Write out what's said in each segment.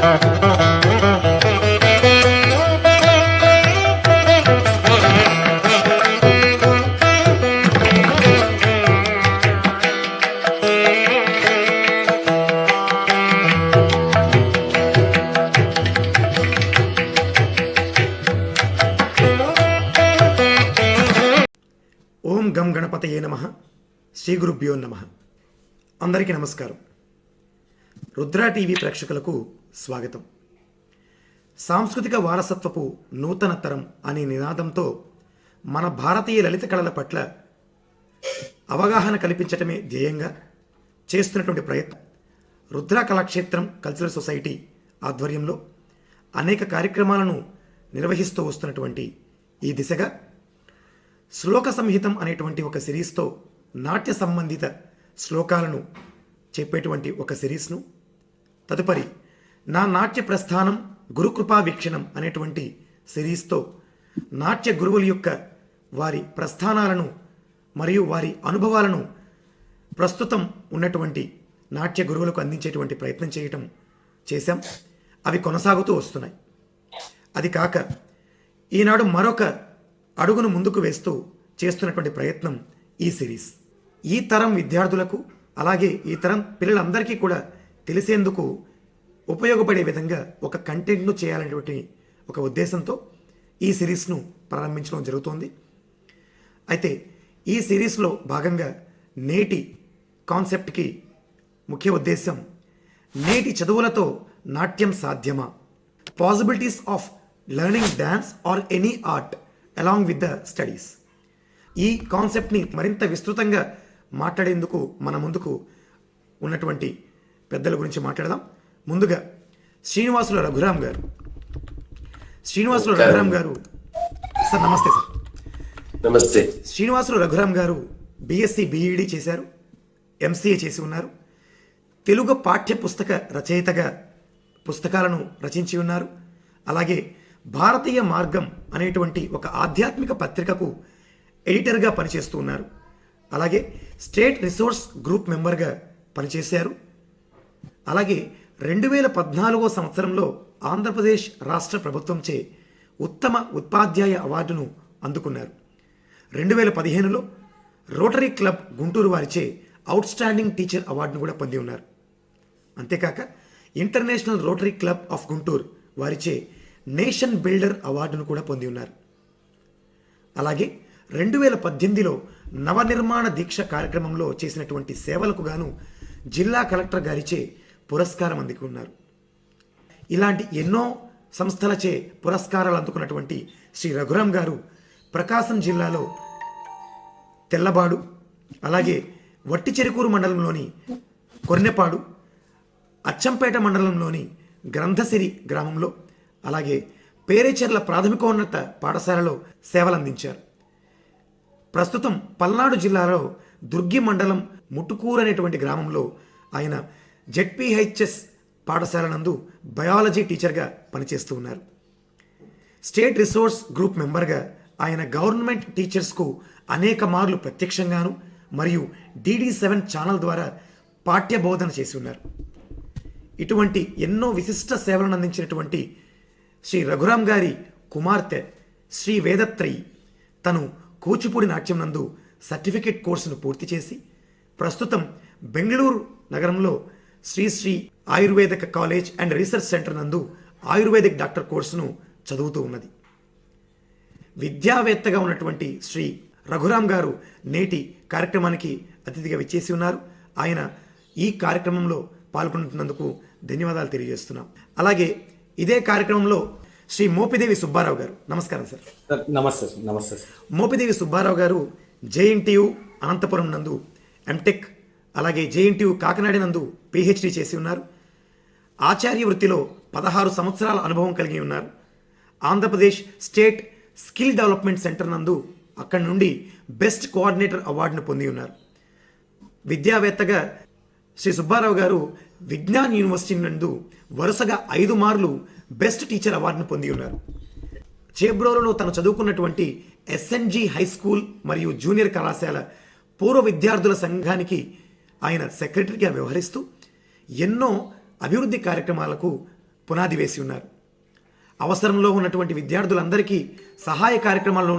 ఓం గం గణపతయే నమః. శ్రీ గురుభ్యో నమః. అందరికీ నమస్కారం. రుద్ర టీవీ ప్రేక్షకులకు స్వాగతం. సాంస్కృతిక వారసత్వపు నూతన తరం అనే నినాదంతో మన భారతీయ లలిత కళల పట్ల అవగాహన కల్పించటమే ధ్యేయంగా చేస్తున్నటువంటి ప్రయత్నం రుద్ర కళాక్షేత్రం కల్చరల్ సొసైటీ ఆధ్వర్యంలో అనేక కార్యక్రమాలను నిర్వహిస్తూ వస్తున్నటువంటి ఈ దిశగా శ్లోక సంహితం అనేటువంటి ఒక సిరీస్తో నాట్య సంబంధిత శ్లోకాలను చెప్పేటువంటి ఒక సిరీస్ను, తదుపరి నా నాట్య ప్రస్థానం గురుకృపా వీక్షణం అనేటువంటి సిరీస్తో నాట్య గురువుల యొక్క వారి ప్రస్థానాలను మరియు వారి అనుభవాలను ప్రస్తుతం ఉన్నటువంటి నాట్య గురువులకు అందించేటువంటి ప్రయత్నం చేశాం. అవి కొనసాగుతూ వస్తున్నాయి. అది కాక ఈనాడు మరొక అడుగును ముందుకు వేస్తూ చేస్తున్నటువంటి ప్రయత్నం ఈ సిరీస్. ఈ తరం విద్యార్థులకు అలాగే ఈ తరం పిల్లలందరికీ కూడా తెలిసేందుకు ఉపయోగపడే విధంగా ఒక కంటెంట్ను చేయాలనేటువంటి ఒక ఉద్దేశంతో ఈ సిరీస్ను ప్రారంభించడం జరుగుతోంది. అయితే ఈ సిరీస్లో భాగంగా నేటి కాన్సెప్ట్కి ముఖ్య ఉద్దేశం నేటి చదువులతో నాట్యం సాధ్యమా, possibilities of learning dance or any art along with the studies. ఈ కాన్సెప్ట్ని మరింత విస్తృతంగా మాట్లాడేందుకు మన ముందుకు ఉన్నటువంటి పెద్దల గురించి మాట్లాడదాం. ముందుగా శ్రీనివాసుల రఘురామ్ గారు. శ్రీనివాసుల రఘురామ్ గారు సార్ నమస్తే. సార్ నమస్తే. శ్రీనివాసుల రఘురామ్ గారు బిఎస్సి బిఈడి చేశారు, ఎంసీఏ చేసి ఉన్నారు. తెలుగు పాఠ్య పుస్తక రచయితగా పుస్తకాలను రచించి ఉన్నారు. అలాగే భారతీయ మార్గం అనేటువంటి ఒక ఆధ్యాత్మిక పత్రికకు ఎడిటర్గా పనిచేస్తూ ఉన్నారు. అలాగే స్టేట్ రిసోర్స్ గ్రూప్ మెంబర్గా పనిచేశారు. అలాగే 2014 సంవత్సరంలో ఆంధ్రప్రదేశ్ రాష్ట్ర ప్రభుత్వంచే ఉత్తమ ఉపాధ్యాయ అవార్డును అందుకున్నారు. 2015లో రోటరీ క్లబ్ గుంటూరు వారిచే అవుట్ స్టాండింగ్ టీచర్ అవార్డును కూడా పొంది ఉన్నారు. అంతేకాక international rotary club of Guntur వారిచే నేషన్ బిల్డర్ అవార్డును కూడా పొంది ఉన్నారు. అలాగే 2018లో నవనిర్మాణ దీక్ష కార్యక్రమంలో చేసినటువంటి సేవలకు గాను జిల్లా కలెక్టర్ గారిచే పురస్కారం అందుకున్నారు. ఇలాంటి ఎన్నో సంస్థలచే పురస్కారాలు అందుకున్నటువంటి శ్రీ రఘురామ్ గారు ప్రకాశం జిల్లాలో తెల్లబాడు, అలాగే వట్టిచెరుకూరు మండలంలోని కొర్నెపాడు, అచ్చంపేట మండలంలోని గ్రంథసిరి గ్రామంలో, అలాగే పేరేచెర్ల ప్రాథమికోన్నత పాఠశాలలో సేవలందించారు. ప్రస్తుతం పల్నాడు జిల్లాలో దుర్గి మండలం ముట్టుకూరు అనేటువంటి గ్రామంలో ఆయన జెడ్పీహెచ్ఎస్ పాఠశాల నందు బయాలజీ టీచర్గా పనిచేస్తూ ఉన్నారు. స్టేట్ రిసోర్స్ గ్రూప్ మెంబర్గా ఆయన గవర్నమెంట్ టీచర్స్కు అనేక మార్లు ప్రత్యక్షంగాను మరియు DD7 ఛానల్ ద్వారా పాఠ్య బోధన చేసి ఉన్నారు. ఇటువంటి ఎన్నో విశిష్ట సేవలను అందించినటువంటి శ్రీ రఘురామ్ గారి కుమార్తె శ్రీ వేదత్రయి తను కూచిపూడి నాట్యం నందు సర్టిఫికేట్ కోర్సును పూర్తి చేసి ప్రస్తుతం బెంగళూరు నగరంలో Shri Ayurvedic college and research centre నందు ఆయుర్వేదిక్ డాక్టర్ కోర్సును చదువుతూ ఉన్నది. విద్యావేత్తగా ఉన్నటువంటి శ్రీ రఘురామ్ గారు నేటి కార్యక్రమానికి అతిథిగా విచ్చేసి ఉన్నారు. ఆయన ఈ కార్యక్రమంలో పాల్గొంటున్నందుకు ధన్యవాదాలు తెలియజేస్తున్నాం. అలాగే ఇదే కార్యక్రమంలో శ్రీ మోపిదేవి సుబ్బారావు గారు. నమస్కారం సార్. నమస్తే సార్. నమస్తే సార్. మోపిదేవి సుబ్బారావు గారు JNTU అనంతపురం నందు ఎంటెక్, అలాగే JNTU కాకినాడ నందు PhD చేసి ఉన్నారు. ఆచార్య వృత్తిలో 16 సంవత్సరాల అనుభవం కలిగి ఉన్నారు. Andhra Pradesh state skill development centre నందు అక్కడి నుండి బెస్ట్ కోఆర్డినేటర్ అవార్డును పొంది ఉన్నారు. విద్యావేత్తగా శ్రీ సుబ్బారావు గారు విజ్ఞాన్ యూనివర్సిటీ నందు వరుసగా 5 మార్లు బెస్ట్ టీచర్ అవార్డును పొంది ఉన్నారు. చేబ్రోలులో తను చదువుకున్నటువంటి SNG హై స్కూల్ మరియు జూనియర్ కళాశాల పూర్వ విద్యార్థుల సంఘానికి ఆయన సెక్రటరీగా వ్యవహరిస్తూ ఎన్నో అభివృద్ధి కార్యక్రమాలకు పునాది వేసి ఉన్నారు. అవసరంలో ఉన్నటువంటి విద్యార్థులందరికీ సహాయ కార్యక్రమాలను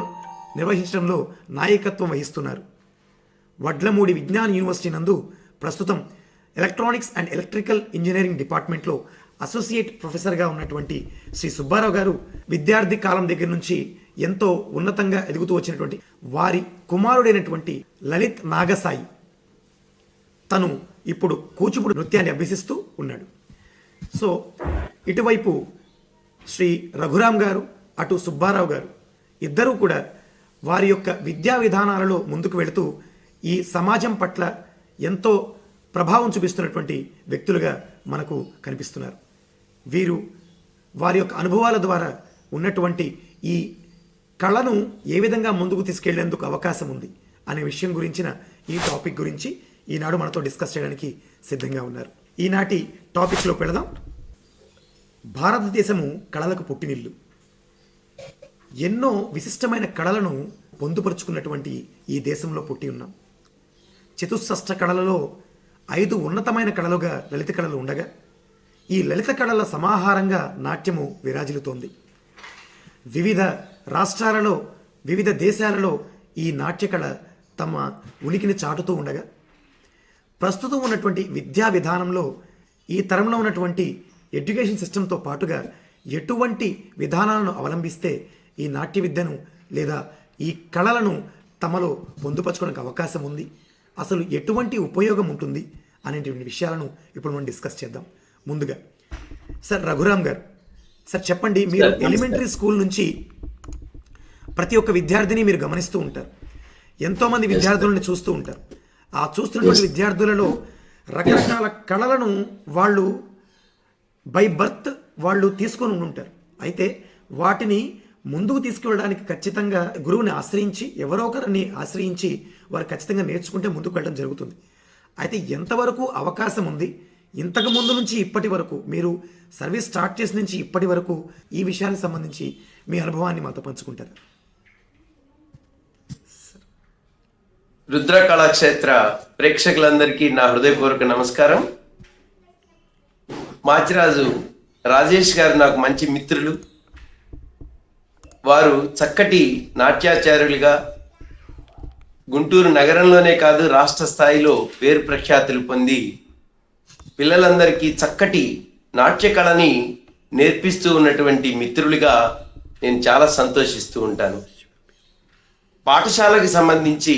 నిర్వహించడంలో నాయకత్వం వహిస్తున్నారు. వడ్లమూడి విజ్ఞాన యూనివర్సిటీ నందు ప్రస్తుతం ఎలక్ట్రానిక్స్ అండ్ ఎలక్ట్రికల్ ఇంజనీరింగ్ డిపార్ట్మెంట్లో అసోసియేట్ ప్రొఫెసర్గా ఉన్నటువంటి శ్రీ సుబ్బారావు గారు విద్యార్థి కాలం దగ్గర నుంచి ఎంతో ఉన్నతంగా ఎదుగుతూ వచ్చినటువంటి వారి కుమారుడైనటువంటి లలిత్ నాగసాయి తను ఇప్పుడు కూచిపూడి నృత్యాన్ని అభ్యసిస్తూ ఉన్నాడు. సో ఇటువైపు శ్రీ రఘురామ్ గారు, అటు సుబ్బారావు గారు ఇద్దరూ కూడా వారి యొక్క విద్యా విధానాలలో ముందుకు వెళుతూ ఈ సమాజం పట్ల ఎంతో ప్రభావం చూపిస్తున్నటువంటి వ్యక్తులుగా మనకు కనిపిస్తున్నారు. వీరు వారి యొక్క అనుభవాల ద్వారా ఉన్నటువంటి ఈ కళను ఏ విధంగా ముందుకు తీసుకెళ్లేందుకు అవకాశం ఉంది అనే విషయం గురించిన ఈ టాపిక్ గురించి ఈనాడు మనతో డిస్కస్ చేయడానికి సిద్ధంగా ఉన్నారు. ఈనాటి టాపిక్లోకి వెళదాం. భారతదేశము కళలకు పుట్టినిల్లు. ఎన్నో విశిష్టమైన కళలను పొందుపరుచుకున్నటువంటి ఈ దేశంలో పుట్టి ఉన్నాం. చతుషష్ట కళలలో 5 ఉన్నతమైన కళలుగా లలిత కళలు ఉండగా ఈ లలిత కళల సమాహారంగా నాట్యము విరాజిల్లుతోంది. వివిధ రాష్ట్రాలలో, వివిధ దేశాలలో ఈ నాట్యకళ తమ ఉనికిని చాటుతూ ఉండగా ప్రస్తుతం ఉన్నటువంటి విద్యా విధానంలో ఈ తరంలో ఉన్నటువంటి ఎడ్యుకేషన్ సిస్టంతో పాటుగా ఎటువంటి విధానాలను అవలంబిస్తే ఈ నాట్య విద్యను లేదా ఈ కళలను తమలో పొందుపరచుకోవడానికి అవకాశం ఉంది, అసలు ఎటువంటి ఉపయోగం ఉంటుంది అనేటువంటి విషయాలను ఇప్పుడు మనం డిస్కస్ చేద్దాం. ముందుగా సార్ రఘురామ్ గారు, సార్ చెప్పండి, మీరు ఎలిమెంటరీ స్కూల్ నుంచి ప్రతి ఒక్క విద్యార్థిని మీరు గమనిస్తూ ఉంటారు, ఎంతోమంది విద్యార్థులను చూస్తూ ఉంటారు. ఆ చూస్తున్నటువంటి విద్యార్థులలో రకరకాల కళలను వాళ్ళు బై బర్త్ వాళ్ళు తీసుకొని ఉంటారు. అయితే వాటిని ముందుకు తీసుకువెళ్ళడానికి ఖచ్చితంగా గురువుని ఆశ్రయించి, ఎవరో ఒకరిని ఆశ్రయించి వారు ఖచ్చితంగా నేర్చుకుంటే ముందుకు వెళ్ళడం జరుగుతుంది. అయితే ఎంతవరకు అవకాశం ఉంది, ఇంతకు ముందు నుంచి ఇప్పటి వరకు మీరు సర్వీస్ స్టార్ట్ చేసిన నుంచి ఇప్పటి వరకు ఈ విషయానికి సంబంధించి మీ అనుభవాన్ని మాతో పంచుకుంటారు? రుద్ర కళాక్షేత్ర ప్రేక్షకులందరికీ నా హృదయపూర్వక నమస్కారం. మాచిరాజు రాజేష్ గారు నాకు మంచి మిత్రులు. వారు చక్కటి నాట్యాచార్యులుగా గుంటూరు నగరంలోనే కాదు రాష్ట్ర స్థాయిలో పేరు ప్రఖ్యాతులు పొంది పిల్లలందరికీ చక్కటి నాట్య కళని నేర్పిస్తూ ఉన్నటువంటి మిత్రులుగా నేను చాలా సంతోషిస్తూ ఉంటాను. పాఠశాలకు సంబంధించి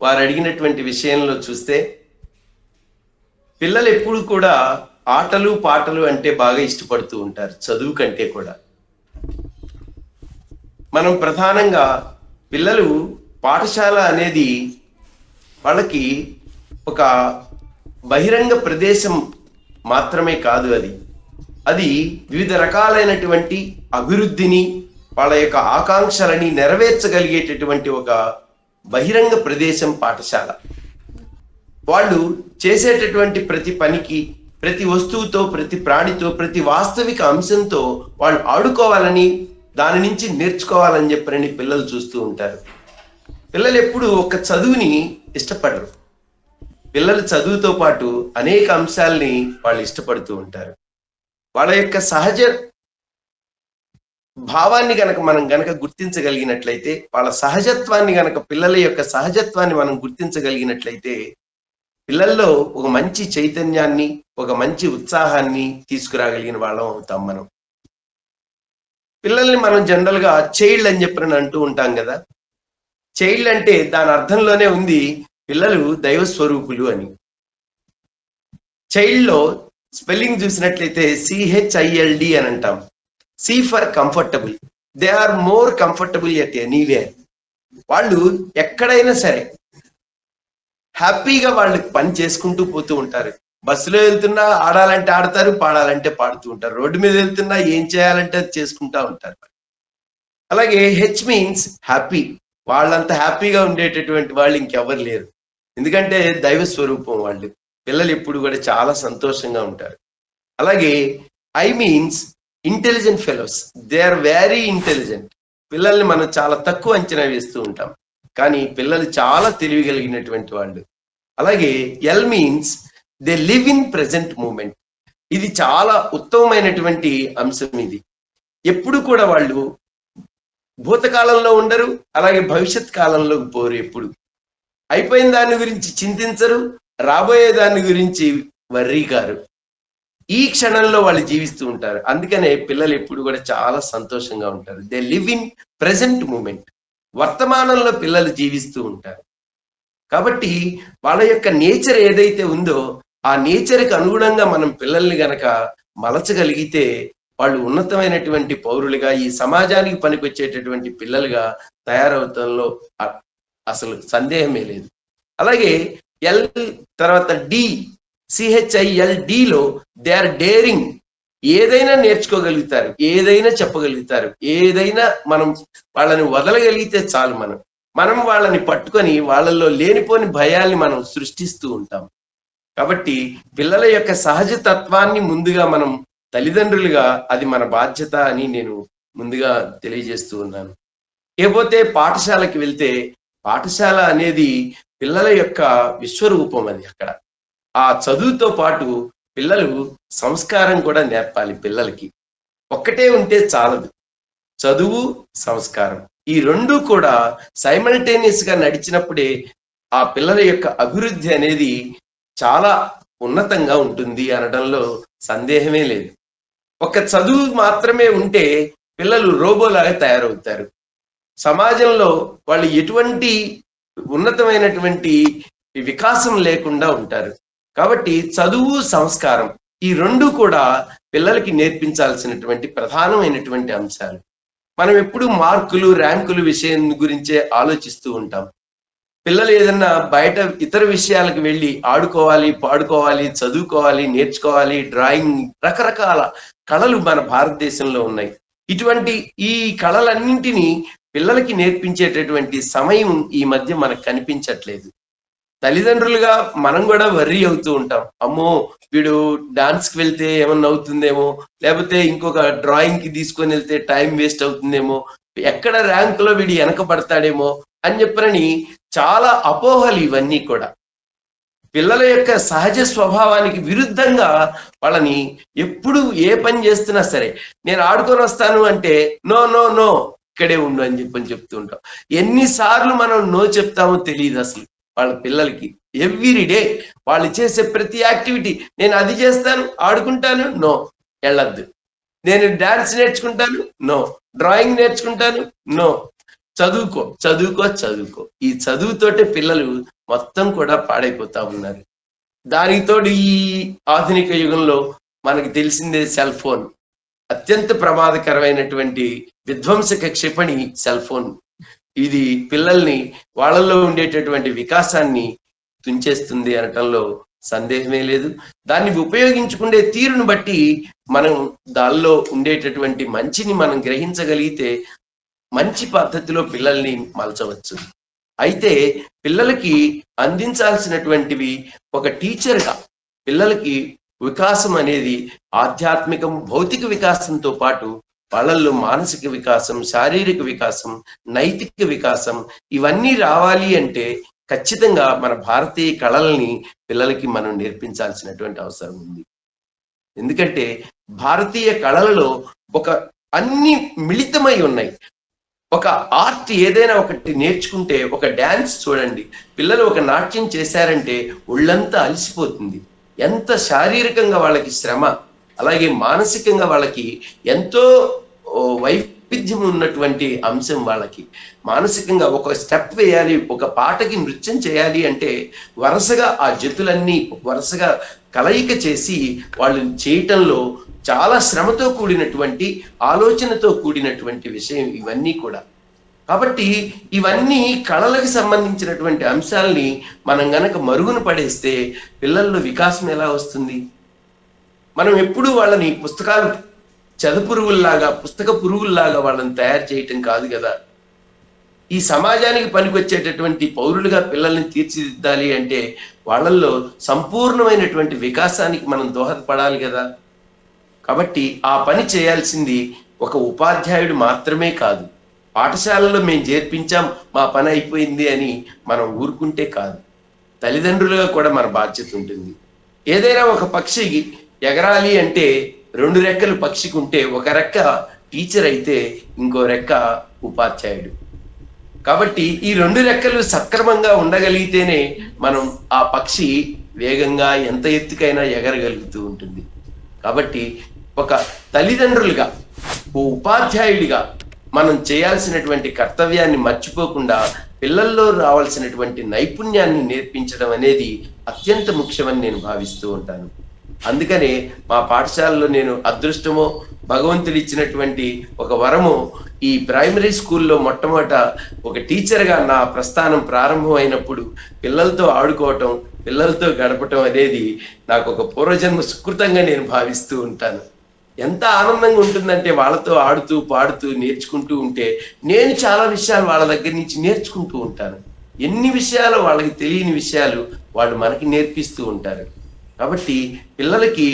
వారు అడిగినటువంటి విషయంలో చూస్తే పిల్లలు ఎప్పుడు కూడా ఆటలు పాటలు అంటే బాగా ఇష్టపడుతూ ఉంటారు, చదువు కంటే కూడా. మనం ప్రధానంగా పిల్లలు పాఠశాల అనేది వాళ్ళకి ఒక బహిరంగ ప్రదేశం మాత్రమే కాదు, అది వివిధ రకాలైనటువంటి అభివృద్ధిని, వాళ్ళ యొక్క ఆకాంక్షలని నెరవేర్చగలిగేటటువంటి ఒక బహిరంగ ప్రదేశం పాఠశాల. వాళ్ళు చేసేటటువంటి ప్రతి పనికి, ప్రతి వస్తువుతో, ప్రతి ప్రాణితో, ప్రతి వాస్తవిక అంశంతో వాళ్ళు ఆడుకోవాలని, దాని నుంచి నేర్చుకోవాలని చెప్పని పిల్లలు చూస్తూ ఉంటారు. పిల్లలు ఎప్పుడు ఒక చదువుని ఇష్టపడరు. పిల్లలు చదువుతో పాటు అనేక అంశాలని వాళ్ళు ఇష్టపడుతూ ఉంటారు. వాళ్ళ యొక్క సహజ భావాన్ని మనం గనక గుర్తించగలిగినట్లయితే, వాళ్ళ సహజత్వాన్ని పిల్లల యొక్క సహజత్వాన్ని మనం గుర్తించగలిగినట్లయితే పిల్లల్లో ఒక మంచి చైతన్యాన్ని, ఒక మంచి ఉత్సాహాన్ని తీసుకురాగలిగిన వాళ్ళం అవుతాం మనం. పిల్లల్ని మనం జనరల్ గా చైల్డ్ అని చెప్పని అంటూ ఉంటాం కదా. చైల్డ్ అంటే దాని అర్థంలోనే ఉంది పిల్లలు దైవ స్వరూపులు అని. చైల్డ్ లో స్పెల్లింగ్ చూసినట్లయితే CHILD అని అంటాం. C for comfortable. They are more comfortable at anywhere. వాళ్ళు ఎక్కడైనా సరే హ్యాపీగా వాళ్ళు పని చేసుకుంటూ పోతూ ఉంటారు. బస్సులో వెళ్తున్నా ఆడాలంటే ఆడతారు, పాడాలంటే పాడుతూ ఉంటారు. రోడ్డు మీద వెళ్తున్నా ఏం చేయాలంటే అది చేసుకుంటా ఉంటారు. అలాగే H మీన్స్ హ్యాపీ. వాళ్ళంతా హ్యాపీగా ఉండేటటువంటి వాళ్ళు ఇంకెవరు లేరు, ఎందుకంటే దైవ స్వరూపం వాళ్ళు. పిల్లలు ఎప్పుడు కూడా చాలా సంతోషంగా ఉంటారు. అలాగే I means intelligent fellows. They are very intelligent. పిల్లల్ని మనం చాలా తక్కువ అంచనా వేస్తూ ఉంటాం, కానీ పిల్లలు చాలా తెలివిగలిగినటువంటి వాళ్ళు. అలాగే L means they live in present moment. ఇది చాలా ఉత్తమమైనటువంటి అంశం. ఇది ఎప్పుడు కూడా వాళ్ళు భూతకాలంలో ఉండరు, అలాగే భవిష్యత్ కాలంలోకి పోరు. ఎప్పుడు అయిపోయిన దాని గురించి చింతించరు, రాబోయే దాని గురించి వర్రీ కారు. ఈ క్షణంలో వాళ్ళు జీవిస్తూ ఉంటారు. అందుకనే పిల్లలు ఎప్పుడు కూడా చాలా సంతోషంగా ఉంటారు. They live in present moment. వర్తమానంలో పిల్లలు జీవిస్తూ ఉంటారు. కాబట్టి వాళ్ళ యొక్క నేచర్ ఏదైతే ఉందో ఆ నేచర్కి అనుగుణంగా మనం పిల్లల్ని గనక మలచగలిగితే వాళ్ళు ఉన్నతమైనటువంటి పౌరులుగా, ఈ సమాజానికి పనికొచ్చేటటువంటి పిల్లలుగా తయారవుతంలో అసలు సందేహమే లేదు. అలాగే ఎల్ తర్వాత డి, CHILDలో దే ఆర్ డేరింగ్. ఏదైనా నేర్చుకోగలుగుతారు, ఏదైనా చెప్పగలుగుతారు, ఏదైనా మనం వాళ్ళని వదలగలిగితే చాలు. మనం వాళ్ళని పట్టుకొని వాళ్ళల్లో లేనిపోని భయాల్ని మనం సృష్టిస్తూ ఉంటాం. కాబట్టి పిల్లల యొక్క సహజ తత్వాన్ని ముందుగా మనం తల్లిదండ్రులుగా అది మన బాధ్యత అని నేను ముందుగా తెలియజేస్తూ ఉన్నాను. లేకపోతే పాఠశాలకి వెళ్తే పాఠశాల అనేది పిల్లల యొక్క విశ్వరూపం. అది అక్కడ ఆ చదువుతో పాటు పిల్లలు సంస్కారం కూడా నేర్పాలి. పిల్లలకి ఒక్కటే ఉంటే చాలదు, చదువు సంస్కారం ఈ రెండు కూడా సైమల్టేనియస్ గా నడిచినప్పుడే ఆ పిల్లల యొక్క అభివృద్ధి అనేది చాలా ఉన్నతంగా ఉంటుంది అనడంలో సందేహమే లేదు. ఒక చదువు మాత్రమే ఉంటే పిల్లలు రోబోలాగా తయారవుతారు. సమాజంలో వాళ్ళు ఎటువంటి ఉన్నతమైనటువంటి వికాసం లేకుండా ఉంటారు. కాబట్టి చదువు సంస్కారం ఈ రెండు కూడా పిల్లలకి నేర్పించాల్సినటువంటి ప్రధానమైనటువంటి అంశాలు. మనం ఎప్పుడు మార్కులు, ర్యాంకులు విషయం గురించే ఆలోచిస్తూ ఉంటాం. పిల్లలు ఏదన్నా బయట ఇతర విషయాలకు వెళ్ళి ఆడుకోవాలి, పాడుకోవాలి, చదువుకోవాలి, నేర్చుకోవాలి, డ్రాయింగ్, రకరకాల కళలు మన భారతదేశంలో ఉన్నాయి. ఇటువంటి ఈ కళలన్నింటినీ పిల్లలకి నేర్పించేటటువంటి సమయం ఈ మధ్య మనకు కనిపించట్లేదు. తల్లిదండ్రులుగా మనం కూడా వర్రీ అవుతూ ఉంటాం. అమ్మో వీడు డాన్స్కి వెళ్తే ఏమన్నా అవుతుందేమో, లేకపోతే ఇంకొక డ్రాయింగ్ కి తీసుకొని వెళ్తే టైం వేస్ట్ అవుతుందేమో, ఎక్కడ ర్యాంకులో వీడు వెనకబడతాడేమో అని చెప్పని చాలా అపోహలు ఇవన్నీ కూడా. పిల్లల యొక్క సహజ స్వభావానికి విరుద్ధంగా వాళ్ళని ఎప్పుడు ఏ పని చేస్తున్నా సరే, నేను ఆడుకొని వస్తాను అంటే నో నో నో ఇక్కడే ఉండు అని చెప్తూ ఉంటాం. ఎన్నిసార్లు మనం నో చెప్తామో తెలియదు అసలు వాళ్ళ పిల్లలకి. ఎవ్రీ డే వాళ్ళు చేసే ప్రతి యాక్టివిటీ, నేను అది చేస్తాను, ఆడుకుంటాను, నో వెళ్ళొద్దు. నేను డాన్స్ నేర్చుకుంటాను, నో. డ్రాయింగ్ నేర్చుకుంటాను, నో. చదువుకో చదువుకో చదువుకో. ఈ చదువుతోటే పిల్లలు మొత్తం కూడా పాడైపోతా ఉన్నారు. దానితోడు ఈ ఆధునిక యుగంలో మనకి తెలిసిందే సెల్ ఫోన్. అత్యంత ప్రమాదకరమైనటువంటి విధ్వంసక క్షిపణి సెల్ ఫోన్. ఇది పిల్లల్ని వాళ్ళల్లో ఉండేటటువంటి వికాసాన్ని తుంచేస్తుంది అనటంలో సందేహమే లేదు. దాన్ని ఉపయోగించుకునే తీరును బట్టి మనం దానిలో ఉండేటటువంటి మంచిని మనం గ్రహించగలిగితే మంచి పద్ధతిలో పిల్లల్ని మలచవచ్చు. అయితే పిల్లలకి అందించాల్సినటువంటివి ఒక టీచర్గా పిల్లలకి వికాసం అనేది ఆధ్యాత్మికం, భౌతిక వికాసంతో పాటు వాళ్ళల్లో మానసిక వికాసం, శారీరక వికాసం, నైతిక వికాసం ఇవన్నీ రావాలి అంటే ఖచ్చితంగా మన భారతీయ కళల్ని పిల్లలకి మనం నేర్పించాల్సినటువంటి అవసరం ఉంది. ఎందుకంటే భారతీయ కళలలో ఒక అన్ని మిళితమై ఉన్నాయి. ఒక ఆర్ట్ ఏదైనా ఒకటి నేర్చుకుంటే, ఒక డ్యాన్స్ చూడండి, పిల్లలు ఒక నాట్యం చేశారంటే ఒళ్ళంతా అలసిపోతుంది. ఎంత శారీరకంగా వాళ్ళకి శ్రమ, అలాగే మానసికంగా వాళ్ళకి ఎంతో వైవిధ్యం ఉన్నటువంటి అంశం. వాళ్ళకి మానసికంగా ఒక స్టెప్ వేయాలి, ఒక పాటకి నృత్యం చేయాలి అంటే వరుసగా ఆ జతులన్నీ వరుసగా కలయిక చేసి వాళ్ళు చేయటంలో చాలా శ్రమతో కూడినటువంటి, ఆలోచనతో కూడినటువంటి విషయం ఇవన్నీ కూడా. కాబట్టి ఇవన్నీ కళలకు సంబంధించినటువంటి అంశాలని మనం గనక మరుగున పడేస్తే పిల్లల్లో వికాసం ఎలా వస్తుంది? మనం ఎప్పుడూ వాళ్ళని పుస్తకాలు పుస్తక పురుగుల్లాగా వాళ్ళని తయారు చేయటం కాదు కదా. ఈ సమాజానికి పనికొచ్చేటటువంటి పౌరులుగా పిల్లల్ని తీర్చిదిద్దాలి అంటే వాళ్ళల్లో సంపూర్ణమైనటువంటి వికాసానికి మనం దోహదపడాలి కదా. కాబట్టి ఆ పని చేయాల్సింది ఒక ఉపాధ్యాయుడు మాత్రమే కాదు. పాఠశాలలో మేము చేర్పించాం, మా పని అయిపోయింది అని మనం ఊరుకుంటే కాదు. తల్లిదండ్రులుగా కూడా మన బాధ్యత ఉంటుంది. ఏదైనా ఒక పక్షి ఎగరాలి అంటే 2 రెక్కలు పక్షికి ఉంటే ఒక రెక్క టీచర్ అయితే ఇంకో రెక్క ఉపాధ్యాయుడు. కాబట్టి ఈ 2 రెక్కలు సక్రమంగా ఉండగలిగితేనే మనం ఆ పక్షి వేగంగా ఎంత ఎత్తుకైనా ఎగరగలుగుతూ ఉంటుంది. కాబట్టి ఒక తల్లిదండ్రులుగా, ఓ ఉపాధ్యాయుడిగా మనం చేయాల్సినటువంటి కర్తవ్యాన్ని మర్చిపోకుండా పిల్లల్లో రావాల్సినటువంటి నైపుణ్యాన్ని నేర్పించడం అనేది అత్యంత ముఖ్యమని నేను భావిస్తూ ఉంటాను. అందుకనే మా పాఠశాలలో నేను అదృష్టమో భగవంతుడు ఇచ్చినటువంటి ఒక వరము, ఈ ప్రైమరీ స్కూల్లో మొట్టమొదట ఒక టీచర్గా నా ప్రస్థానం ప్రారంభం అయినప్పుడు పిల్లలతో ఆడుకోవటం, పిల్లలతో గడపటం అనేది నాకు ఒక పూర్వజన్మ సుకృతంగా నేను భావిస్తూ ఉంటాను. ఎంత ఆనందంగా ఉంటుందంటే వాళ్ళతో ఆడుతూ పాడుతూ నేర్చుకుంటూ ఉంటే నేను చాలా విషయాలు వాళ్ళ దగ్గర నుంచి నేర్చుకుంటూ ఉంటాను. ఎన్ని విషయాలు వాళ్ళకి తెలియని విషయాలు వాళ్ళు మనకి నేర్పిస్తూ ఉంటారు. కాబట్టి పిల్లలకి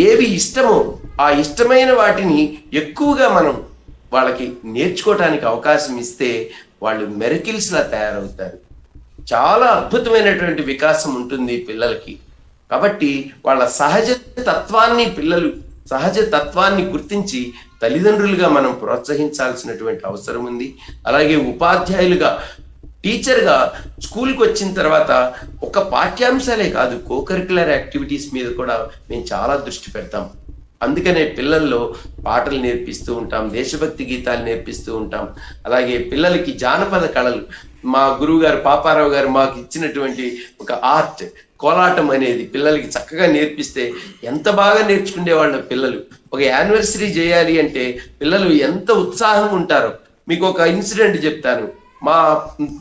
ఏవి ఇష్టమో ఆ ఇష్టమైన వాటిని ఎక్కువగా మనం వాళ్ళకి నేర్చుకోవటానికి అవకాశం ఇస్తే వాళ్ళు మెరకిల్స్ లా తయారవుతారు. చాలా అద్భుతమైనటువంటి వికాసం ఉంటుంది పిల్లలకి. కాబట్టి వాళ్ళ సహజ తత్వాన్ని గుర్తించి తల్లిదండ్రులుగా మనం ప్రోత్సహించాల్సినటువంటి అవసరం ఉంది. అలాగే ఉపాధ్యాయులుగా, టీచర్గా స్కూల్కి వచ్చిన తర్వాత ఒక పాఠ్యాంశాలే కాదు, కోకరిక్యులర్ యాక్టివిటీస్ మీద కూడా మేము చాలా దృష్టి పెడతాం. అందుకనే పిల్లల్లో పాటలు నేర్పిస్తూ ఉంటాం, దేశభక్తి గీతాలు నేర్పిస్తూ ఉంటాం. అలాగే పిల్లలకి జానపద కళలు, మా గురువు గారు పాపారావు గారు మాకు ఇచ్చినటువంటి ఒక ఆర్ట్ కోలాటం అనేది పిల్లలకి చక్కగా నేర్పిస్తే ఎంత బాగా నేర్చుకునే వాళ్ళ పిల్లలు. ఒక యానివర్సరీ చేయాలి అంటే పిల్లలు ఎంత ఉత్సాహంగా ఉంటారో. మీకు ఒక ఇన్సిడెంట్ చెప్తాను. మా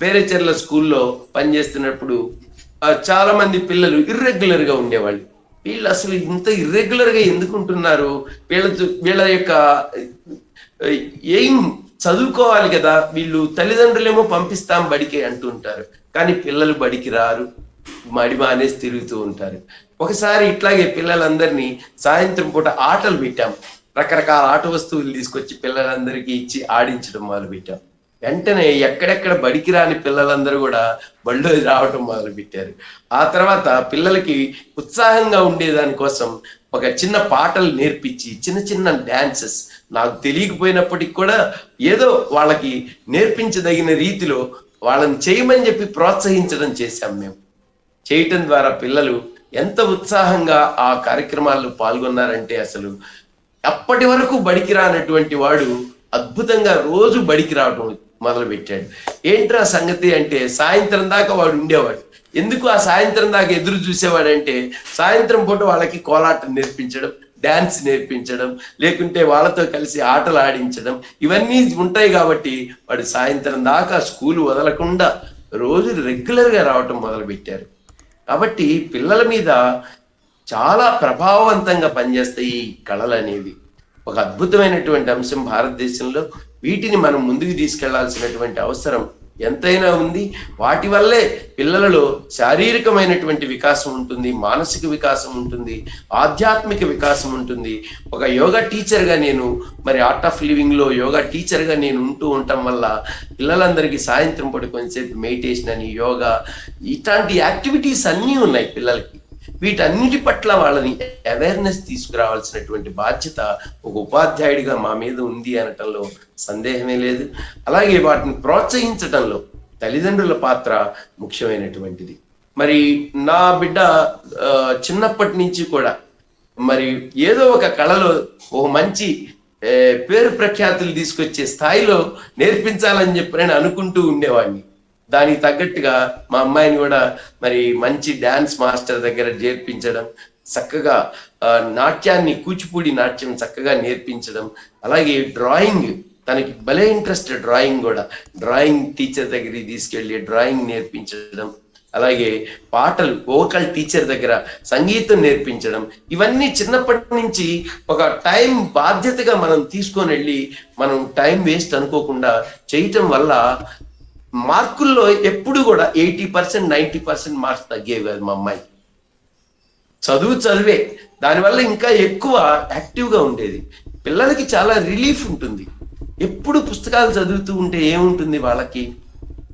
పేరేచెర్ల స్కూల్లో పనిచేస్తున్నప్పుడు చాలా మంది పిల్లలు ఇర్రెగ్యులర్ గా ఉండేవాళ్ళు. వీళ్ళు అసలు ఇంత ఇర్రెగ్యులర్ గా ఎందుకు ఉంటున్నారు, వీళ్ళ యొక్క ఏం చదువుకోవాలి కదా, వీళ్ళు తల్లిదండ్రులేమో పంపిస్తాం బడికి అంటుంటారు, కానీ పిల్లలు బడికి రారు, మడి మానేసి తిరుగుతూ ఉంటారు. ఒకసారి ఇట్లాగే పిల్లలందరినీ సాయంత్రం పూట ఆటలు పెట్టాం. రకరకాల ఆట వస్తువులు తీసుకొచ్చి పిల్లలందరికీ ఇచ్చి ఆడించడం మొదలు పెట్టాం. వెంటనే ఎక్కడెక్కడ బడికి రాని పిల్లలందరూ కూడా బడిలో రావటం మొదలు పెట్టారు. ఆ తర్వాత పిల్లలకి ఉత్సాహంగా ఉండేదానికోసం ఒక చిన్న పాటలు నేర్పించి, చిన్న చిన్న డాన్సెస్, నాకు తెలియకపోయినప్పటికి కూడా ఏదో వాళ్ళకి నేర్పించదగిన రీతిలో వాళ్ళని చేయమని చెప్పి ప్రోత్సహించడం చేశాం. మేము చేయటం ద్వారా పిల్లలు ఎంత ఉత్సాహంగా ఆ కార్యక్రమాల్లో పాల్గొన్నారంటే అసలు అప్పటి వరకు బడికి రానటువంటి వాడు అద్భుతంగా రోజు బడికి రావడం మొదలు పెట్టాడు. ఏంట్రా సంగతి అంటే, సాయంత్రం దాకా వాడు ఉండేవాడు. ఎందుకు ఆ సాయంత్రం దాకా ఎదురు చూసేవాడంటే, సాయంత్రం పూట వాళ్ళకి కోలాటం నేర్పించడం, డాన్స్ నేర్పించడం, లేకుంటే వాళ్ళతో కలిసి ఆటలు ఆడించడం, ఇవన్నీ ఉంటాయి. కాబట్టి వాడు సాయంత్రం దాకా స్కూల్ వదలకుండా రోజు రెగ్యులర్ గా రావటం మొదలు పెట్టారు. కాబట్టి పిల్లల మీద చాలా ప్రభావవంతంగా పనిచేస్తాయి ఈ కళలు అనేవి. ఒక అద్భుతమైనటువంటి అంశం భారతదేశంలో. వీటిని మనం ముందుకు తీసుకెళ్లాల్సినటువంటి అవసరం ఎంతైనా ఉంది. వాటి వల్లే పిల్లలలో శారీరకమైనటువంటి వికాసం ఉంటుంది, మానసిక వికాసం ఉంటుంది, ఆధ్యాత్మిక వికాసం ఉంటుంది. ఒక యోగా టీచర్గా నేను ఆర్ట్ ఆఫ్ లివింగ్ లో యోగా టీచర్గా నేను ఉంటూ ఉండటం వల్ల పిల్లలందరికీ సాయంత్రం పూట కొంచెంసేపు మెడిటేషన్ అని, యోగా, ఇట్లాంటి యాక్టివిటీస్ అన్నీ ఉన్నాయి పిల్లలకి. వీటన్నిటి పట్ల వాళ్ళని అవేర్నెస్ తీసుకురావాల్సినటువంటి బాధ్యత ఒక ఉపాధ్యాయుడిగా మా మీద ఉంది అనటంలో సందేహమే లేదు. అలాగే వాటిని ప్రోత్సహించటంలో తల్లిదండ్రుల పాత్ర ముఖ్యమైనటువంటిది. నా బిడ్డ చిన్నప్పటి నుంచి కూడా ఏదో ఒక కళలో ఓ మంచి పేరు ప్రఖ్యాతులు తీసుకొచ్చే స్థాయిలో నేర్పించాలని చెప్పి నేను అనుకుంటూ ఉండేవాడిని. దానికి తగ్గట్టుగా మా అమ్మాయిని కూడా మంచి డాన్స్ మాస్టర్ దగ్గర చేర్పించడం, చక్కగా నాట్యాన్ని, కూచిపూడి నాట్యం చక్కగా నేర్పించడం, అలాగే డ్రాయింగ్, తనకి భలే ఇంట్రెస్ట్ డ్రాయింగ్ కూడా, డ్రాయింగ్ టీచర్ దగ్గరికి తీసుకెళ్ళి డ్రాయింగ్ నేర్పించడం, అలాగే పాటలు, వోకల్ టీచర్ దగ్గర సంగీతం నేర్పించడం, ఇవన్నీ చిన్నప్పటి నుంచి ఒక టైం బాధ్యతగా మనం తీసుకొని వెళ్ళి మనం టైం వేస్ట్ అనుకోకుండా చేయటం వల్ల మార్కుల్లో ఎప్పుడు కూడా 80%, 90% మార్క్స్ తగ్గేవి కాదు మా అమ్మాయి. చదువే, దానివల్ల ఇంకా ఎక్కువ యాక్టివ్గా ఉండేది. పిల్లలకి చాలా రిలీఫ్ ఉంటుంది. ఎప్పుడు పుస్తకాలు చదువుతూ ఉంటే ఏముంటుంది వాళ్ళకి.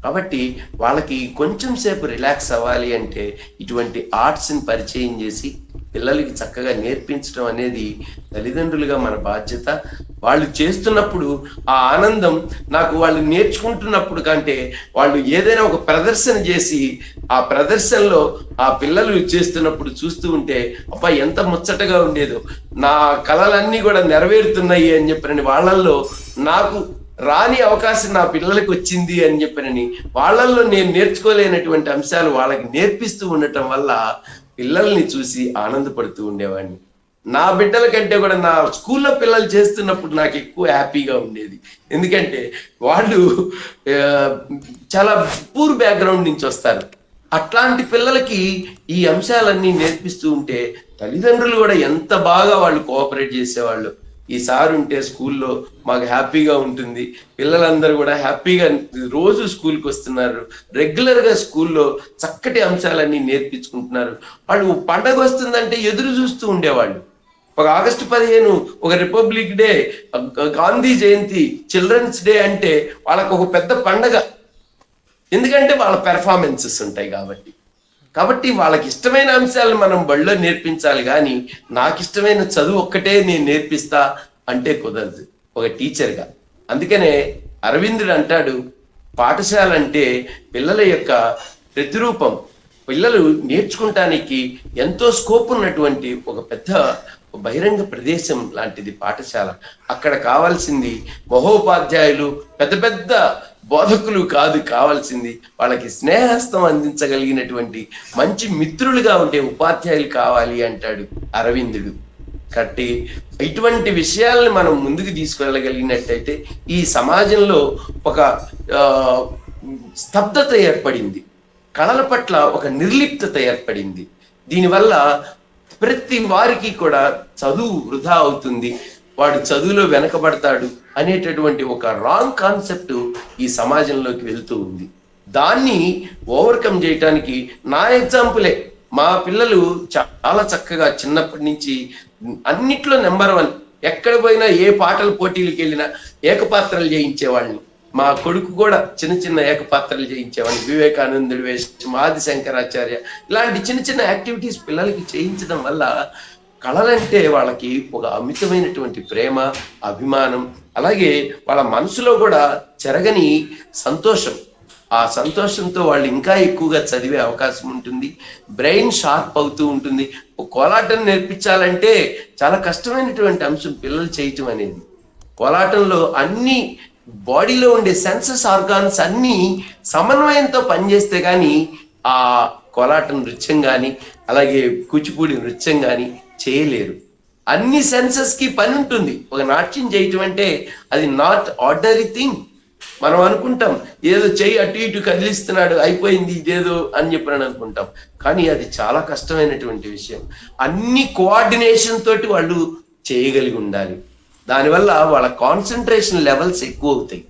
కాబట్టి వాళ్ళకి కొంచెం సేపు రిలాక్స్ అవ్వాలి అంటే ఇటువంటి ఆర్ట్స్ని పరిచయం చేసి పిల్లలకి చక్కగా నేర్పించడం అనేది తల్లిదండ్రులుగా మన బాధ్యత. వాళ్ళు చేస్తున్నప్పుడు ఆ ఆనందం నాకు వాళ్ళు నేర్చుకుంటున్నప్పుడు కంటే వాళ్ళు ఏదైనా ఒక ప్రదర్శన చేసి ఆ ప్రదర్శనలో ఆ పిల్లలు చేస్తున్నప్పుడు చూస్తూ ఉంటే అబ్బా ఎంత ముచ్చటగా ఉండేదో, నా కళలన్నీ కూడా నెరవేరుతున్నాయి అని చెప్పని వాళ్ళల్లో నాకు రాని అవకాశం నా పిల్లలకి వచ్చింది అని చెప్పనని వాళ్ళల్లో నేను నేర్చుకోలేనటువంటి అంశాలు వాళ్ళకి నేర్పిస్తూ ఉండటం వల్ల పిల్లల్ని చూసి ఆనందపడుతూ ఉండేవాడిని. నా బిడ్డల కంటే కూడా నా స్కూల్లో పిల్లలు చేస్తున్నప్పుడు నాకు ఎక్కువ హ్యాపీగా ఉండేది. ఎందుకంటే వాళ్ళు చాలా పూర్ బ్యాక్గ్రౌండ్ నుంచి వస్తారు. అట్లాంటి పిల్లలకి ఈ అంశాలన్నీ నేర్పిస్తూ ఉంటే తల్లిదండ్రులు కూడా ఎంత బాగా వాళ్ళు కోఆపరేట్ చేసేవాళ్ళు. ఈ సార్ ఉంటే స్కూల్లో మాకు హ్యాపీగా ఉంటుంది, పిల్లలందరూ కూడా హ్యాపీగా రోజు స్కూల్కి వస్తున్నారు, రెగ్యులర్ గా స్కూల్లో చక్కటి అంశాలన్నీ నేర్పించుకుంటున్నారు. వాళ్ళు పండగ వస్తుందంటే ఎదురు చూస్తూ ఉండేవాళ్ళు. ఒక ఆగస్టు 15 ఒక రిపబ్లిక్ డే, గాంధీ జయంతి, చిల్డ్రన్స్ డే అంటే వాళ్ళకు ఒక పెద్ద పండగ. ఎందుకంటే వాళ్ళ పెర్ఫార్మెన్సెస్ ఉంటాయి కాబట్టి వాళ్ళకి ఇష్టమైన అంశాలను మనం బడిలో నేర్పించాలి. కానీ నాకు ఇష్టమైన చదువు ఒక్కటే నేను నేర్పిస్తా అంటే కుదరదు ఒక టీచర్గా. అందుకనే అరవిందుడు అంటాడు, పాఠశాల అంటే పిల్లల యొక్క ప్రతిరూపం. పిల్లలు నేర్చుకుంటానికి ఎంతో స్కోప్ ఉన్నటువంటి ఒక పెద్ద బహిరంగ ప్రదేశం లాంటిది పాఠశాల. అక్కడ కావాల్సింది మహోపాధ్యాయులు, పెద్ద పెద్ద బోధకులు కాదు, కావాల్సింది వాళ్ళకి స్నేహస్తం అందించగలిగినటువంటి మంచి మిత్రులుగా ఉండే ఉపాధ్యాయులు కావాలి అంటాడు అరవిందుడు. కాబట్టి ఇటువంటి విషయాలను మనం ముందుకు తీసుకెళ్ళగలిగినట్టయితే ఈ సమాజంలో ఒక స్తబ్దత ఏర్పడింది, కళల పట్ల ఒక నిర్లిప్తత ఏర్పడింది. దీనివల్ల ప్రతి వారికి కూడా చదువు వృధా అవుతుంది, వాడు చదువులో వెనకబడతాడు అనేటటువంటి ఒక రాంగ్ కాన్సెప్ట్ ఈ సమాజంలోకి వెళ్తూ ఉంది. దాన్ని ఓవర్కమ్ చేయటానికి నా ఎగ్జాంపులే. మా పిల్లలు చాలా చక్కగా చిన్నప్పటి నుంచి అన్నిట్లో నెంబర్ 1, ఎక్కడ పోయినా ఏ పాటల పోటీలకు వెళ్ళినా ఏకపాత్రలు చేయించేవాళ్ళని. మా కొడుకు కూడా చిన్న చిన్న ఏకపాత్రలు చేయించేవాడిని. వివేకానందుడు వేషం, ఆది శంకరాచార్య, ఇలాంటి చిన్న చిన్న యాక్టివిటీస్ పిల్లలకి చేయించడం వల్ల కళలంటే వాళ్ళకి ఒక అమితమైనటువంటి ప్రేమ, అభిమానం, అలాగే వాళ్ళ మనసులో కూడా చెరగని సంతోషం. ఆ సంతోషంతో వాళ్ళు ఇంకా ఎక్కువగా చదివే అవకాశం ఉంటుంది, బ్రెయిన్ షార్ప్ అవుతూ ఉంటుంది. కోలాటం నేర్పించాలంటే చాలా కష్టమైనటువంటి అంశం పిల్లలు చేయటం అనేది. కోలాటంలో అన్ని బాడీలో ఉండే సెన్సెస్ ఆర్గాన్స్ అన్ని సమన్వయంతో పనిచేస్తే కానీ ఆ కోలాటం నృత్యం కానీ అలాగే కూచిపూడి నృత్యం కానీ చేయలేరు. అన్ని సెన్సెస్ కి పని ఉంటుంది. ఒక నాట్యం చేయటం అంటే అది నాట్ ఆర్డినరీ థింగ్. మనం అనుకుంటాం ఏదో చెయ్యి అటు ఇటు కదిలిస్తున్నాడు అయిపోయింది ఇదేదో అని చెప్పి అనుకుంటాం, కానీ అది చాలా కష్టమైనటువంటి విషయం. అన్ని కోఆర్డినేషన్ తోటి వాళ్ళు చేయగలిగి ఉండాలి. దానివల్ల వాళ్ళ కాన్సన్ట్రేషన్ లెవెల్స్ ఎక్కువ అవుతాయి,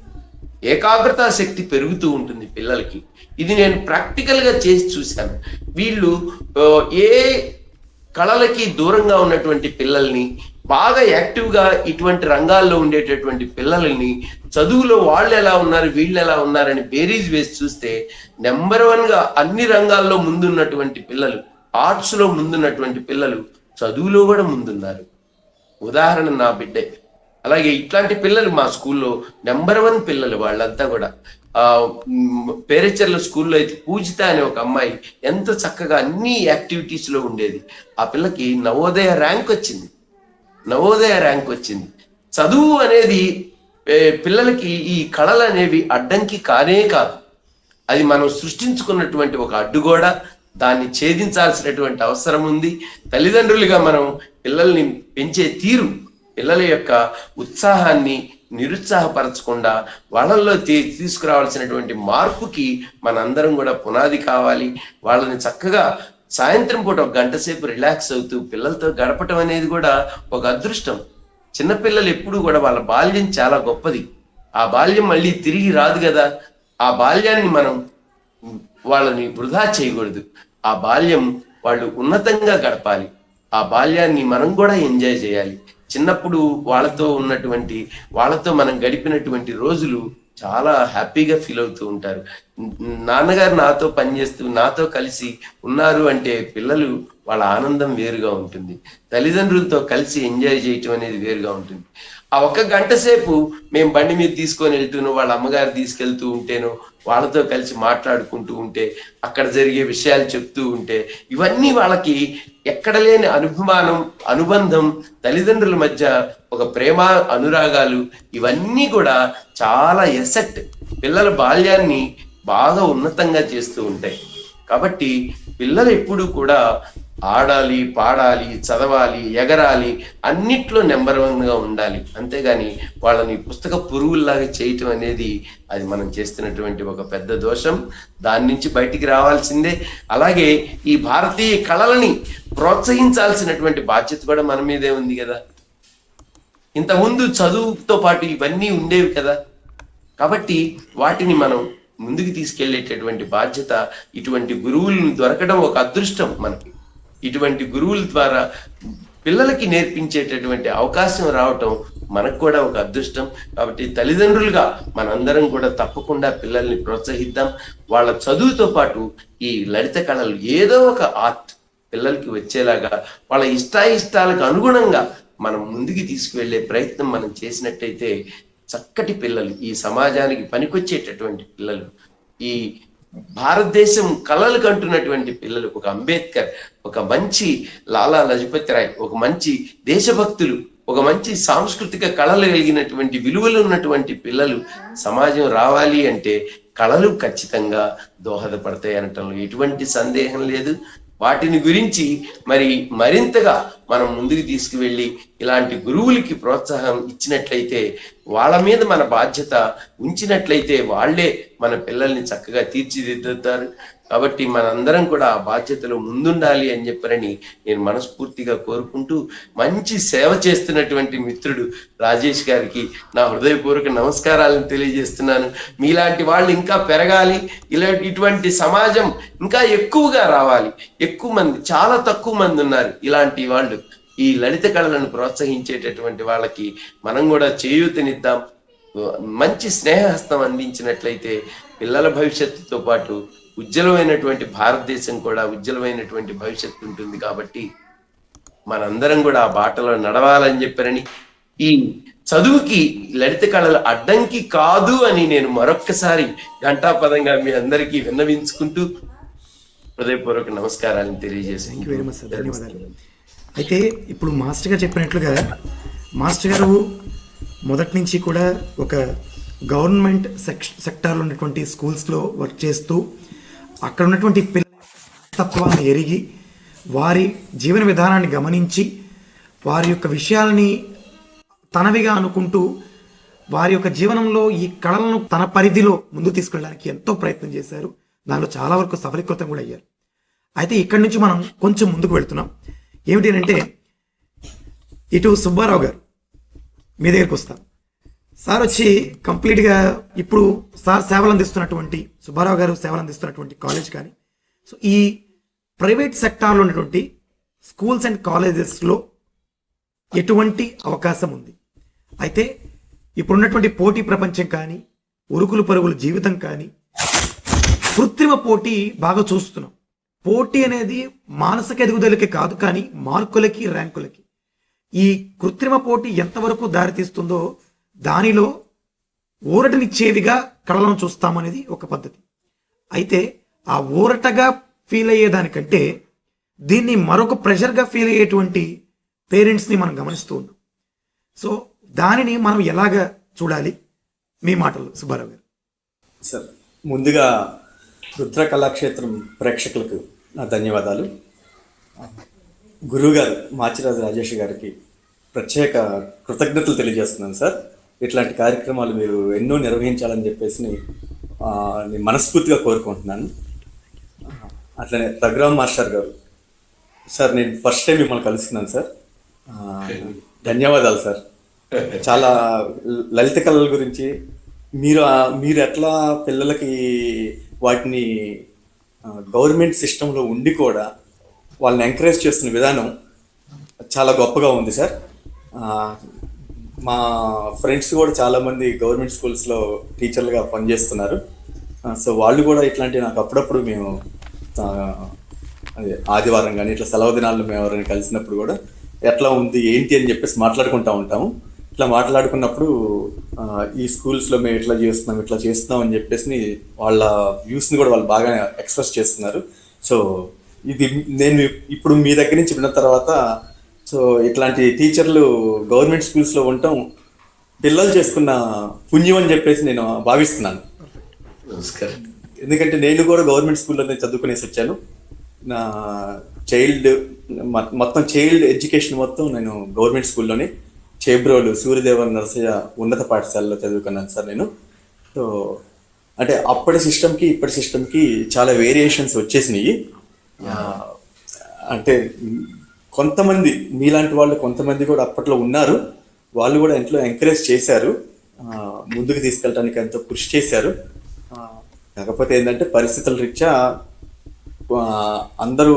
ఏకాగ్రతా శక్తి పెరుగుతూ ఉంటుంది పిల్లలకి. ఇది నేను ప్రాక్టికల్ గా చేసి చూశాను. వీళ్ళు ఏ కళలకి దూరంగా ఉన్నటువంటి పిల్లల్ని, బాగా యాక్టివ్గా ఇటువంటి రంగాల్లో ఉండేటటువంటి పిల్లల్ని చదువులో వాళ్ళు ఎలా ఉన్నారు వీళ్ళు ఎలా ఉన్నారని బేరీజ్ వేసి చూస్తే నెంబర్ 1గా అన్ని రంగాల్లో ముందున్నటువంటి పిల్లలు, ఆర్ట్స్ లో ముందున్నటువంటి పిల్లలు చదువులో కూడా ముందున్నారు. ఉదాహరణ నా బిడ్డే. అలాగే ఇట్లాంటి పిల్లలు మా స్కూల్లో నెంబర్ 1 పిల్లలు వాళ్ళంతా కూడా. పేరెచర్ల స్కూల్లో అయితే పూజిత అనే ఒక అమ్మాయి ఎంత చక్కగా అన్ని యాక్టివిటీస్ లో ఉండేది. ఆ పిల్లకి నవోదయ ర్యాంక్ వచ్చింది. చదువు అనేది పిల్లలకి ఈ కళలు అనేవి అడ్డంకి కానే కాదు, అది మనం సృష్టించుకున్నటువంటి ఒక అడ్డుగోడ. దాన్ని ఛేదించాల్సినటువంటి అవసరం ఉంది. తల్లిదండ్రులుగా మనం పిల్లల్ని పెంచే తీరు, పిల్లల యొక్క ఉత్సాహాన్ని నిరుత్సాహపరచకుండా వాళ్ళల్లో తీసుకురావాల్సినటువంటి మార్పుకి మనందరం కూడా పునాది కావాలి. వాళ్ళని చక్కగా సాయంత్రం పూట 1 గంట సేపు రిలాక్స్ అవుతూ పిల్లలతో గడపటం అనేది కూడా ఒక అదృష్టం. చిన్నపిల్లలు ఎప్పుడు కూడా వాళ్ళ బాల్యం చాలా గొప్పది. ఆ బాల్యం మళ్ళీ తిరిగి రాదు కదా. ఆ బాల్యాన్ని మనం వాళ్ళని వృధా చేయకూడదు. ఆ బాల్యం వాళ్ళు ఉన్నతంగా గడపాలి. ఆ బాల్యాన్ని మనం కూడా ఎంజాయ్ చేయాలి. చిన్నప్పుడు వాళ్ళతో మనం గడిపినటువంటి రోజులు చాలా హ్యాపీగా ఫీల్ అవుతూ ఉంటారు. నాన్నగారు నాతో పనిచేస్తూ నాతో కలిసి ఉన్నారు అంటే పిల్లలు వాళ్ళ ఆనందం వేరుగా ఉంటుంది. తల్లిదండ్రులతో కలిసి ఎంజాయ్ చేయటం అనేది వేరుగా ఉంటుంది. ఆ ఒక్క గంట సేపు మేము బండి మీద తీసుకొని వెళ్తూనో వాళ్ళ అమ్మగారు తీసుకెళ్తూ ఉంటేనో వాళ్ళతో కలిసి మాట్లాడుకుంటూ ఉంటే అక్కడ జరిగే విషయాలు చెప్తూ ఉంటే ఇవన్నీ వాళ్ళకి ఎక్కడ లేని అనుబంధం, తల్లిదండ్రుల మధ్య ఒక ప్రేమ అనురాగాలు ఇవన్నీ కూడా చాలా ఎసెట్ పిల్లల బాల్యాన్ని బాగా ఉన్నతంగా చేస్తూ ఉంటాయి. కాబట్టి పిల్లలు ఎప్పుడు కూడా ఆడాలి, పాడాలి, చదవాలి, ఎగరాలి, అన్నిట్లో నెంబర్ వన్గా ఉండాలి. అంతేగాని వాళ్ళని పుస్తక పురుగుల్లాగా చేయటం అనేది అది మనం చేస్తున్నటువంటి ఒక పెద్ద దోషం. దాని నుంచి బయటికి రావాల్సిందే. అలాగే ఈ భారతీయ కళలని ప్రోత్సహించాల్సినటువంటి బాధ్యత కూడా మన మీదే ఉంది కదా. ఇంతకుముందు చదువుతో పాటు ఇవన్నీ ఉండేవి కదా. కాబట్టి వాటిని మనం ముందుకు తీసుకెళ్లేటటువంటి బాధ్యత, ఇటువంటి గురువులను దొరకడం ఒక అదృష్టం మనకి. ఇటువంటి గురువుల ద్వారా పిల్లలకి నేర్పించేటటువంటి అవకాశం రావటం మనకు కూడా ఒక అదృష్టం. కాబట్టి తల్లిదండ్రులుగా మనందరం కూడా తప్పకుండా పిల్లల్ని ప్రోత్సహిద్దాం. వాళ్ళ చదువుతో పాటు ఈ లలిత కళలు ఏదో ఒక ఆర్ట్ పిల్లలకి వచ్చేలాగా వాళ్ళ ఇష్టాయిష్టాలకు అనుగుణంగా మనం ముందుకు తీసుకువెళ్ళే ప్రయత్నం మనం చేసినట్టయితే చక్కటి పిల్లలు, ఈ సమాజానికి పనికొచ్చేటటువంటి పిల్లలు, ఈ భారతదేశం కళలు కంటున్నటువంటి పిల్లలు, ఒక అంబేద్కర్, ఒక మంచి లాలా లజపతి రాయ్, ఒక మంచి దేశభక్తులు, ఒక మంచి సాంస్కృతిక కళలు కలిగినటువంటి విలువలు ఉన్నటువంటి పిల్లలు సమాజం రావాలి అంటే కళలు ఖచ్చితంగా దోహదపడతాయి అనటంలో ఎటువంటి సందేహం లేదు. వాటిని గురించి మరింతగా మనం ముందుకు తీసుకువెళ్ళి ఇలాంటి గురువులకి ప్రోత్సాహం ఇచ్చినట్లయితే, వాళ్ళ మీద మన బాధ్యత ఉంచినట్లయితే వాళ్ళే మన పిల్లల్ని చక్కగా తీర్చిదిద్దుతారు. కాబట్టి మనందరం కూడా ఆ బాధ్యతలో ముందుండాలి అని చెప్పరని నేను మనస్ఫూర్తిగా కోరుకుంటూ, మంచి సేవ చేస్తున్నటువంటి మిత్రుడు రాజేష్ గారికి నా హృదయపూర్వక నమస్కారాలను తెలియజేస్తున్నాను. మీలాంటి వాళ్ళు ఇంకా పెరగాలి, ఇటువంటి సమాజం ఇంకా ఎక్కువగా రావాలి. ఎక్కువ మంది, చాలా తక్కువ మంది ఉన్నారు ఇలాంటి వాళ్ళు. ఈ లలిత కళలను ప్రోత్సహించేటటువంటి వాళ్ళకి మనం కూడా చేయూతనిద్దాం. మంచి స్నేహహస్తం అందించినట్లయితే పిల్లల భవిష్యత్తుతో పాటు ఉజ్వలమైనటువంటి భారతదేశం కూడా ఉజ్వలమైనటువంటి భవిష్యత్తు ఉంటుంది. కాబట్టి మనందరం కూడా ఆ బాటలో నడవాలని చెప్పారని, ఈ చదువుకి లలిత కళలు అడ్డంకి కాదు అని నేను మరొక్కసారి ఘంటాపదంగా మీ అందరికీ విన్నవించుకుంటూ హృదయపూర్వక నమస్కారాలను తెలియజేశాను. వెరీ మచ్ సార్, ధన్యవాదాలు. అయితే ఇప్పుడు మాస్టర్ గారు చెప్పినట్లుగా, మాస్టర్ గారు మొదటి నుంచి కూడా ఒక గవర్నమెంట్ సెక్టార్లో ఉన్నటువంటి స్కూల్స్లో వర్క్ చేస్తూ అక్కడ ఉన్నటువంటి పిల్లల తత్వాన్ని ఎరిగి వారి జీవన విధానాన్ని గమనించి వారి యొక్క విషయాలని తనవిగా అనుకుంటూ వారి యొక్క జీవనంలో ఈ కళలను తన పరిధిలో ముందు తీసుకెళ్ళడానికి ఎంతో ప్రయత్నం చేశారు. దానిలో చాలా వరకు సఫలీకృతం కూడా అయ్యారు. అయితే ఇక్కడి నుంచి మనం కొంచెం ముందుకు వెళ్తున్నాం. ఏమిటి అంటే, ఇటు సుబ్బారావు గారు మీ దగ్గరికి వస్తాం. సార్ వచ్చి కంప్లీట్గా ఇప్పుడు సార్ సేవలు అందిస్తున్నటువంటి, సుబ్బారావు గారు సేవలు అందిస్తున్నటువంటి కాలేజ్ కానీ, సో ఈ ప్రైవేట్ సెక్టార్లో ఉన్నటువంటి స్కూల్స్ అండ్ కాలేజెస్లో ఎటువంటి అవకాశం ఉంది? అయితే ఇప్పుడున్నటువంటి పోటీ ప్రపంచం కానీ, ఉరుకులు పరుగుల జీవితం కానీ, కృత్రిమ పోటీ బాగా చూస్తున్నాం. పోటీ అనేది మానసిక ఎదుగుదలకి కాదు, కానీ మార్కులకి, ర్యాంకులకి. ఈ కృత్రిమ పోటీ ఎంతవరకు దారితీస్తుందో దానిలో ఊరటనిచ్చేవిగా కళలను చూస్తామనేది ఒక పద్ధతి. అయితే ఆ ఊరటగా ఫీల్ అయ్యేదానికంటే దీన్ని మరొక ప్రెషర్గా ఫీల్ అయ్యేటువంటి పేరెంట్స్ని మనం గమనిస్తూ ఉన్నాం. సో దానిని మనం ఎలాగ చూడాలి? మీ మాటలు సుబ్బారావు గారు. సార్, ముందుగా రుద్ర కళాక్షేత్రం ప్రేక్షకులకు నా ధన్యవాదాలు. గురువుగారు మాచిరాజు రాజేష్ గారికి ప్రత్యేక కృతజ్ఞతలు తెలియజేస్తున్నాను సార్. ఇట్లాంటి కార్యక్రమాలు మీరు ఎన్నో నిర్వహించాలని చెప్పేసి నేను మనస్ఫూర్తిగా కోరుకుంటున్నాను. అట్లనే రఘురామ్ మాస్టర్ గారు సార్, నేను ఫస్ట్ టైం మిమ్మల్ని కలుస్తున్నాను సార్. ధన్యవాదాలు సార్. చాలా లలిత కళల గురించి మీరు ఎట్లా పిల్లలకి వాటిని గవర్నమెంట్ సిస్టంలో ఉండి కూడా వాళ్ళని ఎంకరేజ్ చేస్తున్న విధానం చాలా గొప్పగా ఉంది సార్. మా ఫ్రెండ్స్ కూడా చాలామంది గవర్నమెంట్ స్కూల్స్లో టీచర్లుగా పనిచేస్తున్నారు. సో వాళ్ళు కూడా ఇట్లాంటి నాకు అప్పుడప్పుడు మేము ఆ, అదే ఆదివారం కానీ ఇట్లా సెలవు దినాల్లో మేము ఎవరైనా కలిసినప్పుడు కూడా ఎట్లా ఉంది ఏంటి అని చెప్పేసి మాట్లాడుకుంటూ ఉంటాము. ఇట్లా మాట్లాడుకున్నప్పుడు ఈ స్కూల్స్లో మేము ఇట్లా చేస్తున్నాం అని చెప్పేసి వాళ్ళ వ్యూస్ని కూడా వాళ్ళు బాగా ఎక్స్ప్రెస్ చేస్తున్నారు. సో ఇది నేను ఇప్పుడు మీ దగ్గర నుంచి విన్న తర్వాత సో ఇట్లాంటి టీచర్లు గవర్నమెంట్ స్కూల్స్లో ఉండటం పిల్లలు చేసుకున్న పుణ్యం అని చెప్పేసి నేను భావిస్తున్నాను. నమస్కారం. ఎందుకంటే నేను కూడా గవర్నమెంట్ స్కూల్లోనే చదువుకునేసి వచ్చాను. నా చైల్డ్ మొత్తం చైల్డ్ ఎడ్యుకేషన్ మొత్తం నేను గవర్నమెంట్ స్కూల్లోనే చేబ్రోలు సూర్యదేవ నరసయ్య ఉన్నత పాఠశాలలో చదువుకున్నాను సార్ నేను. సో అంటే అప్పటి సిస్టమ్కి ఇప్పటి సిస్టమ్కి చాలా వేరియేషన్స్ వచ్చేసినాయి. అంటే కొంతమంది మీలాంటి వాళ్ళు కొంతమంది కూడా అప్పట్లో ఉన్నారు. వాళ్ళు కూడా ఎంతో ఎంకరేజ్ చేశారు, ముందుకు తీసుకెళ్ళడానికి ఎంతో కృషి చేశారు. కాకపోతే ఏంటంటే పరిస్థితుల రీత్యా అందరూ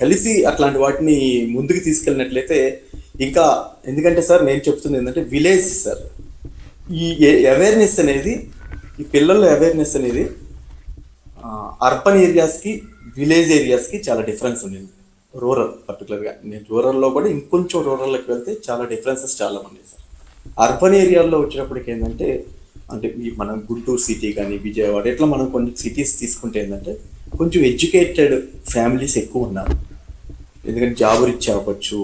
కలిసి అట్లాంటి వాటిని ముందుకు తీసుకెళ్ళినట్లయితే ఇంకా, ఎందుకంటే సార్ నేను చెప్తుంది ఏంటంటే విలేజ్ సార్, ఈ అవేర్నెస్ అనేది, ఈ పిల్లల అవేర్నెస్ అనేది అర్బన్ ఏరియాస్కి విలేజ్ ఏరియాస్కి చాలా డిఫరెన్స్ ఉంది. రూరల్ పర్టికులర్గా నేను రూరల్లో కూడా ఇంకొంచెం రూరల్లోకి వెళ్తే చాలా డిఫరెన్సెస్ చాలా ఉన్నాయి సార్. అర్బన్ ఏరియాల్లో వచ్చేటప్పటికి ఏంటంటే అంటే మనం గుంటూరు సిటీ కానీ విజయవాడ ఇట్లా మనం కొన్ని సిటీస్ తీసుకుంటే ఏంటంటే కొంచెం ఎడ్యుకేటెడ్ ఫ్యామిలీస్ ఎక్కువ ఉన్నారు. ఎందుకంటే జాబ్ రీచ్ అవ్వచ్చు,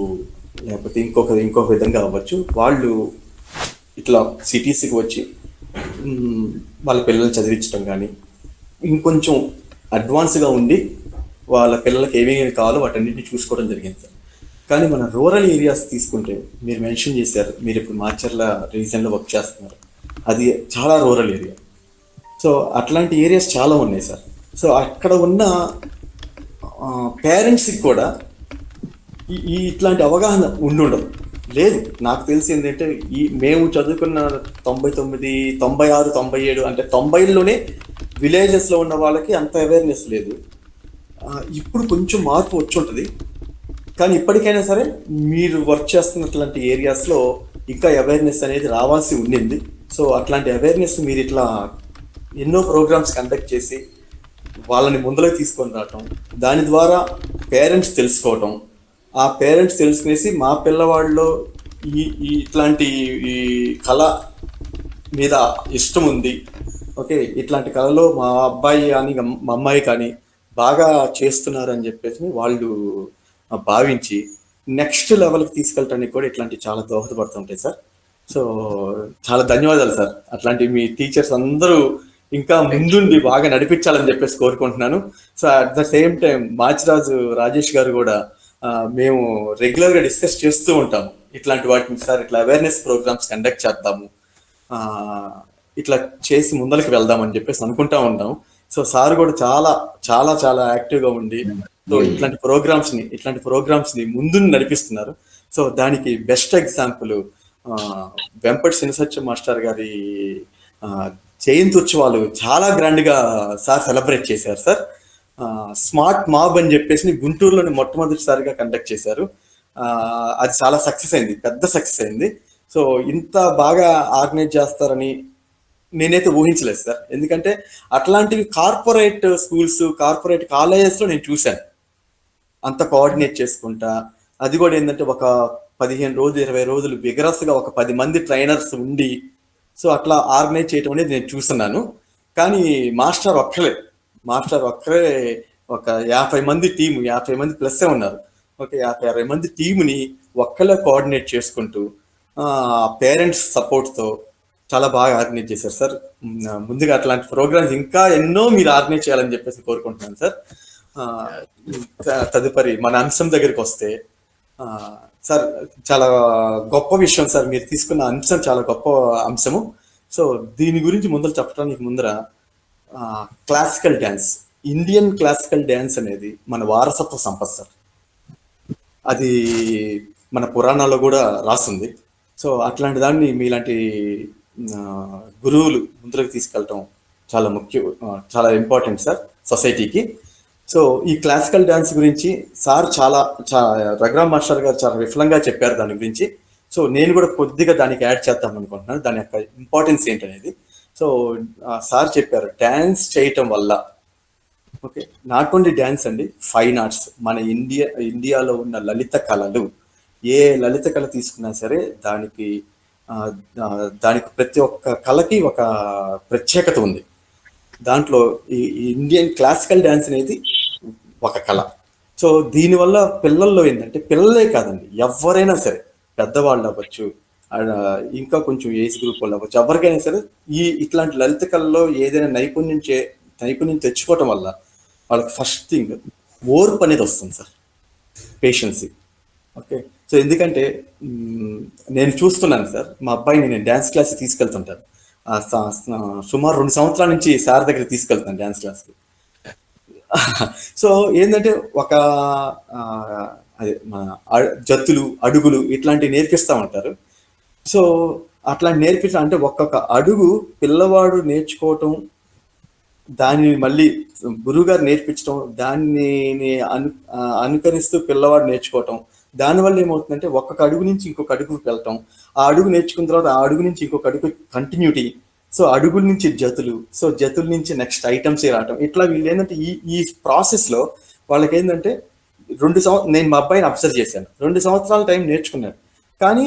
లేకపోతే ఇంకొక విధంగా అవ్వచ్చు. వాళ్ళు ఇట్లా సిటీస్కి వచ్చి వాళ్ళ పిల్లలు చదివించడం కానీ ఇంకొంచెం అడ్వాన్స్గా ఉండి వాళ్ళ పిల్లలకి ఏమేమి కావాలో వాటన్నిటిని చూసుకోవడం జరిగింది సార్. కానీ మన రూరల్ ఏరియాస్ తీసుకుంటే మీరు మెన్షన్ చేశారు, మీరు ఇప్పుడు మాచర్ల రీజన్లో వర్క్ చేస్తున్నారు, అది చాలా రూరల్ ఏరియా. సో అట్లాంటి ఏరియాస్ చాలా ఉన్నాయి సార్. సో అక్కడ ఉన్న పేరెంట్స్కి కూడా ఈ ఇట్లాంటి అవగాహన ఉండదు. లేదు, నాకు తెలిసి ఏంటంటే మేము చదువుకున్న 99, 96, 97 అంటే 90లోనే విలేజెస్లో ఉన్న వాళ్ళకి అంత అవేర్నెస్ లేదు. ఇప్పుడు కొంచెం మార్పు వచ్చి ఉంటుంది. కానీ ఇప్పటికైనా సరే మీరు వర్క్ చేస్తున్నట్లాంటి ఏరియాస్లో ఇంకా అవేర్నెస్ అనేది రావాల్సి ఉండింది. సో అట్లాంటి అవేర్నెస్ మీరు ఇట్లా ఎన్నో ప్రోగ్రామ్స్ కండక్ట్ చేసి వాళ్ళని ముందులోకి తీసుకొని రావటం, దాని ద్వారా పేరెంట్స్ తెలుసుకోవటం, ఆ పేరెంట్స్ తెలుసుకునేసి మా పిల్లవాళ్ళలో ఇట్లాంటి ఈ కళ మీద ఇష్టం ఉంది, ఓకే ఇట్లాంటి కళలో మా అబ్బాయి కానీ మా అమ్మాయి కానీ బాగా చేస్తున్నారని చెప్పేసి వాళ్ళు భావించి నెక్స్ట్ లెవెల్కి తీసుకెళ్ళటానికి కూడా ఇట్లాంటి చాలా దోహదపడుతుంటాయి సార్. సో చాలా ధన్యవాదాలు సార్. అట్లాంటి మీ టీచర్స్ అందరూ ఇంకా ముందుండి బాగా నడిపించాలని చెప్పేసి కోరుకుంటున్నాను. So at the same time Machiraju Rajesh గారు కూడా మేము రెగ్యులర్గా డిస్కస్ చేస్తూ ఉంటాము ఇట్లాంటి వాటిని. సార్ ఇట్లా అవేర్నెస్ ప్రోగ్రామ్స్ కండక్ట్ చేద్దాము, ఇట్లా చేసి ముందరికి వెళ్దామని చెప్పేసి అనుకుంటా ఉంటాము. సో సార్ కూడా చాలా చాలా చాలా యాక్టివ్గా ఉండి సో ఇట్లాంటి ప్రోగ్రామ్స్ ని ముందు నడిపిస్తున్నారు. సో దానికి బెస్ట్ ఎగ్జాంపుల్ వెంపటి శనిసత్యం మాస్టర్ గారి జయంతి ఉత్సవాలు చాలా గ్రాండ్ గా సార్ సెలబ్రేట్ చేశారు సార్. స్మార్ట్ మాబ్ అని చెప్పేసి గుంటూరులోని మొట్టమొదటిసారిగా కండక్ట్ చేశారు. అది చాలా సక్సెస్ అయింది, పెద్ద సక్సెస్ అయింది. సో ఇంత బాగా ఆర్గనైజ్ చేస్తారని నేనైతే ఊహించలేదు సార్. ఎందుకంటే అట్లాంటివి కార్పొరేట్ స్కూల్స్, కార్పొరేట్ కాలేజెస్లో నేను చూశాను అంత కోఆర్డినేట్ చేసుకుంటా. అది కూడా ఏంటంటే ఒక 15 రోజులు 20 రోజులు విగరస్గా ఒక 10 మంది ట్రైనర్స్ ఉండి సో అట్లా ఆర్గనైజ్ చేయటం అనేది నేను చూస్తున్నాను. కానీ మాస్టర్ ఒక్కరే ఒక 50 మంది టీము, 50 మంది ప్లస్సే ఉన్నారు, ఓకే 50-60 మంది టీముని ఒక్కలే కోఆర్డినేట్ చేసుకుంటూ పేరెంట్స్ సపోర్ట్తో చాలా బాగా ఆర్గనైజ్ చేశారు సార్. ముందుగా అట్లాంటి ప్రోగ్రామ్స్ ఇంకా ఎన్నో మీరు ఆర్గనైజ్ చేయాలని చెప్పేసి కోరుకుంటున్నాను సార్. తదుపరి మన అంశం దగ్గరికి వస్తే సార్ చాలా గొప్ప విషయం సార్, మీరు తీసుకున్న అంశం చాలా గొప్ప అంశము. సో దీని గురించి ముందర చెప్పడానికి ముందర classical dance, Indian classical dance అనేది మన వారసత్వ సంపద సార్. అది మన పురాణాల్లో కూడా రాస్తుంది. సో అట్లాంటి దాన్ని మీలాంటి గురువులు ముందుకు తీసుకెళ్ళటం చాలా ముఖ్యం, చాలా ఇంపార్టెంట్ సార్ సొసైటీకి. సో ఈ క్లాసికల్ డ్యాన్స్ గురించి సార్ చాలా రఘురామ్ మాస్టర్ గారు చాలా విఫలంగా చెప్పారు దాని గురించి. సో నేను కూడా కొద్దిగా దానికి యాడ్ చేద్దాం అనుకుంటున్నాను, దాని యొక్క ఇంపార్టెన్స్ ఏంటనేది. సో సార్ చెప్పారు డ్యాన్స్ చేయటం వల్ల, ఓకే, నాట్ ఓన్లీ డ్యాన్స్ అండి, ఫైన్ ఆర్ట్స్, మన ఇండియాలో ఉన్న లలిత కళలు, ఏ లలిత కళ తీసుకున్నా సరే దానికి దానికి ప్రతి ఒక్క కళకి ఒక ప్రత్యేకత ఉంది. దాంట్లో ఈ ఇండియన్ క్లాసికల్ డ్యాన్స్ అనేది ఒక కళ. సో దీనివల్ల పిల్లల్లో ఏంటంటే, పిల్లలే కాదండి, ఎవరైనా సరే, పెద్దవాళ్ళు అవ్వచ్చు, ఇంకా కొంచెం ఏజ్ గ్రూప్ వాళ్ళు అవ్వచ్చు, ఎవరికైనా సరే ఇట్లాంటి లలిత కళలో ఏదైనా నైపుణ్యం తెచ్చుకోవటం వల్ల వాళ్ళకి ఫస్ట్ థింగ్ ఓర్పు అనేది వస్తుంది సార్, పేషెన్సీ. ఓకే, సో ఎందుకంటే నేను చూస్తున్నాను సార్, మా అబ్బాయిని నేను డ్యాన్స్ క్లాస్కి తీసుకెళ్తుంటాను. సుమారు 2 సంవత్సరాల నుంచి సార్ దగ్గర తీసుకెళ్తాను డ్యాన్స్ క్లాస్కి. సో ఏంటంటే ఒక అదే మన జత్తులు, అడుగులు ఇట్లాంటివి నేర్పిస్తూ ఉంటారు. సో అట్లా నేర్పించడం అంటే ఒక్కొక్క అడుగు పిల్లవాడు నేర్చుకోవటం, దాన్ని మళ్ళీ గురువుగారు నేర్పించడం, దాన్ని అనుకరిస్తూ పిల్లవాడు నేర్చుకోవటం, దానివల్ల ఏమవుతుందంటే ఒక్కొక్క అడుగు నుంచి ఇంకొక అడుగుకి వెళ్ళటం, ఆ అడుగు నేర్చుకున్న తర్వాత ఆ అడుగు నుంచి ఇంకొక అడుగు కంటిన్యూటీ, సో అడుగుల నుంచి జతులు, సో జతుల నుంచి నెక్స్ట్ ఐటమ్స్ రావటం, ఇట్లా వీళ్ళు ఏంటంటే ఈ ప్రాసెస్లో వాళ్ళకి ఏంటంటే నేను మా అబ్బాయిని అబ్జర్వ్ చేశాను, 2 సంవత్సరాల టైం నేర్చుకున్నాడు, కానీ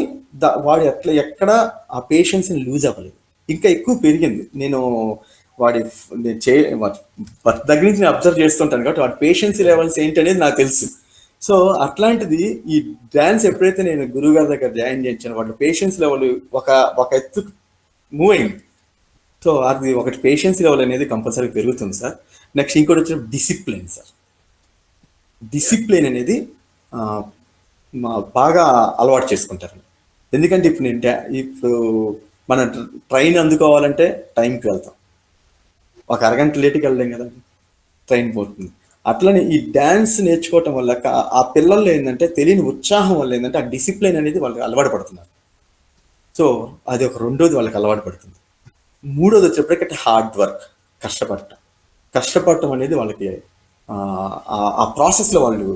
వాడు ఎక్కడ ఆ పేషెన్స్ని లూజ్ అవ్వలేదు, ఇంకా ఎక్కువ పెరిగింది. నేను దగ్గర నుంచి నేను అబ్జర్వ్ చేస్తుంటాను కాబట్టి వాడి పేషెన్సీ లెవెల్స్ ఏంటనేది నాకు తెలుసు. సో అట్లాంటిది ఈ డ్యాన్స్ ఎప్పుడైతే నేను గురువు గారి దగ్గర జాయిన్ చేయించాను, వాళ్ళ పేషెన్స్ లెవెల్ ఒక ఎత్తు మూవ్ అయింది. సో అది ఒకటి పేషెన్స్ లెవెల్ అనేది కంపల్సరీ పెరుగుతుంది సార్. నెక్స్ట్ ఇంకోటి వచ్చి డిసిప్లిన్ సార్. డిసిప్లిన్ అనేది బాగా అలవాటు చేసుకుంటారు. ఎందుకంటే ఇప్పుడు మన ట్రైన్ అందుకోవాలంటే టైంకి వెళ్తాం, ఒక అరగంట లేట్కి వెళ్ళలేం కదా, ట్రైన్ పోతుంది. అట్లనే ఈ డ్యాన్స్ నేర్చుకోవటం వల్ల ఆ పిల్లల్లో ఏంటంటే తెలియని ఉత్సాహం వల్ల ఏంటంటే ఆ డిసిప్లిన్ అనేది వాళ్ళకి అలవాటు పడుతున్నారు. సో అది ఒక రెండోది వాళ్ళకి అలవాటు పడుతుంది. మూడోది వచ్చేప్పటికంటే హార్డ్ వర్క్, కష్టపడటం అనేది వాళ్ళకి ఆ ప్రాసెస్లో వాళ్ళు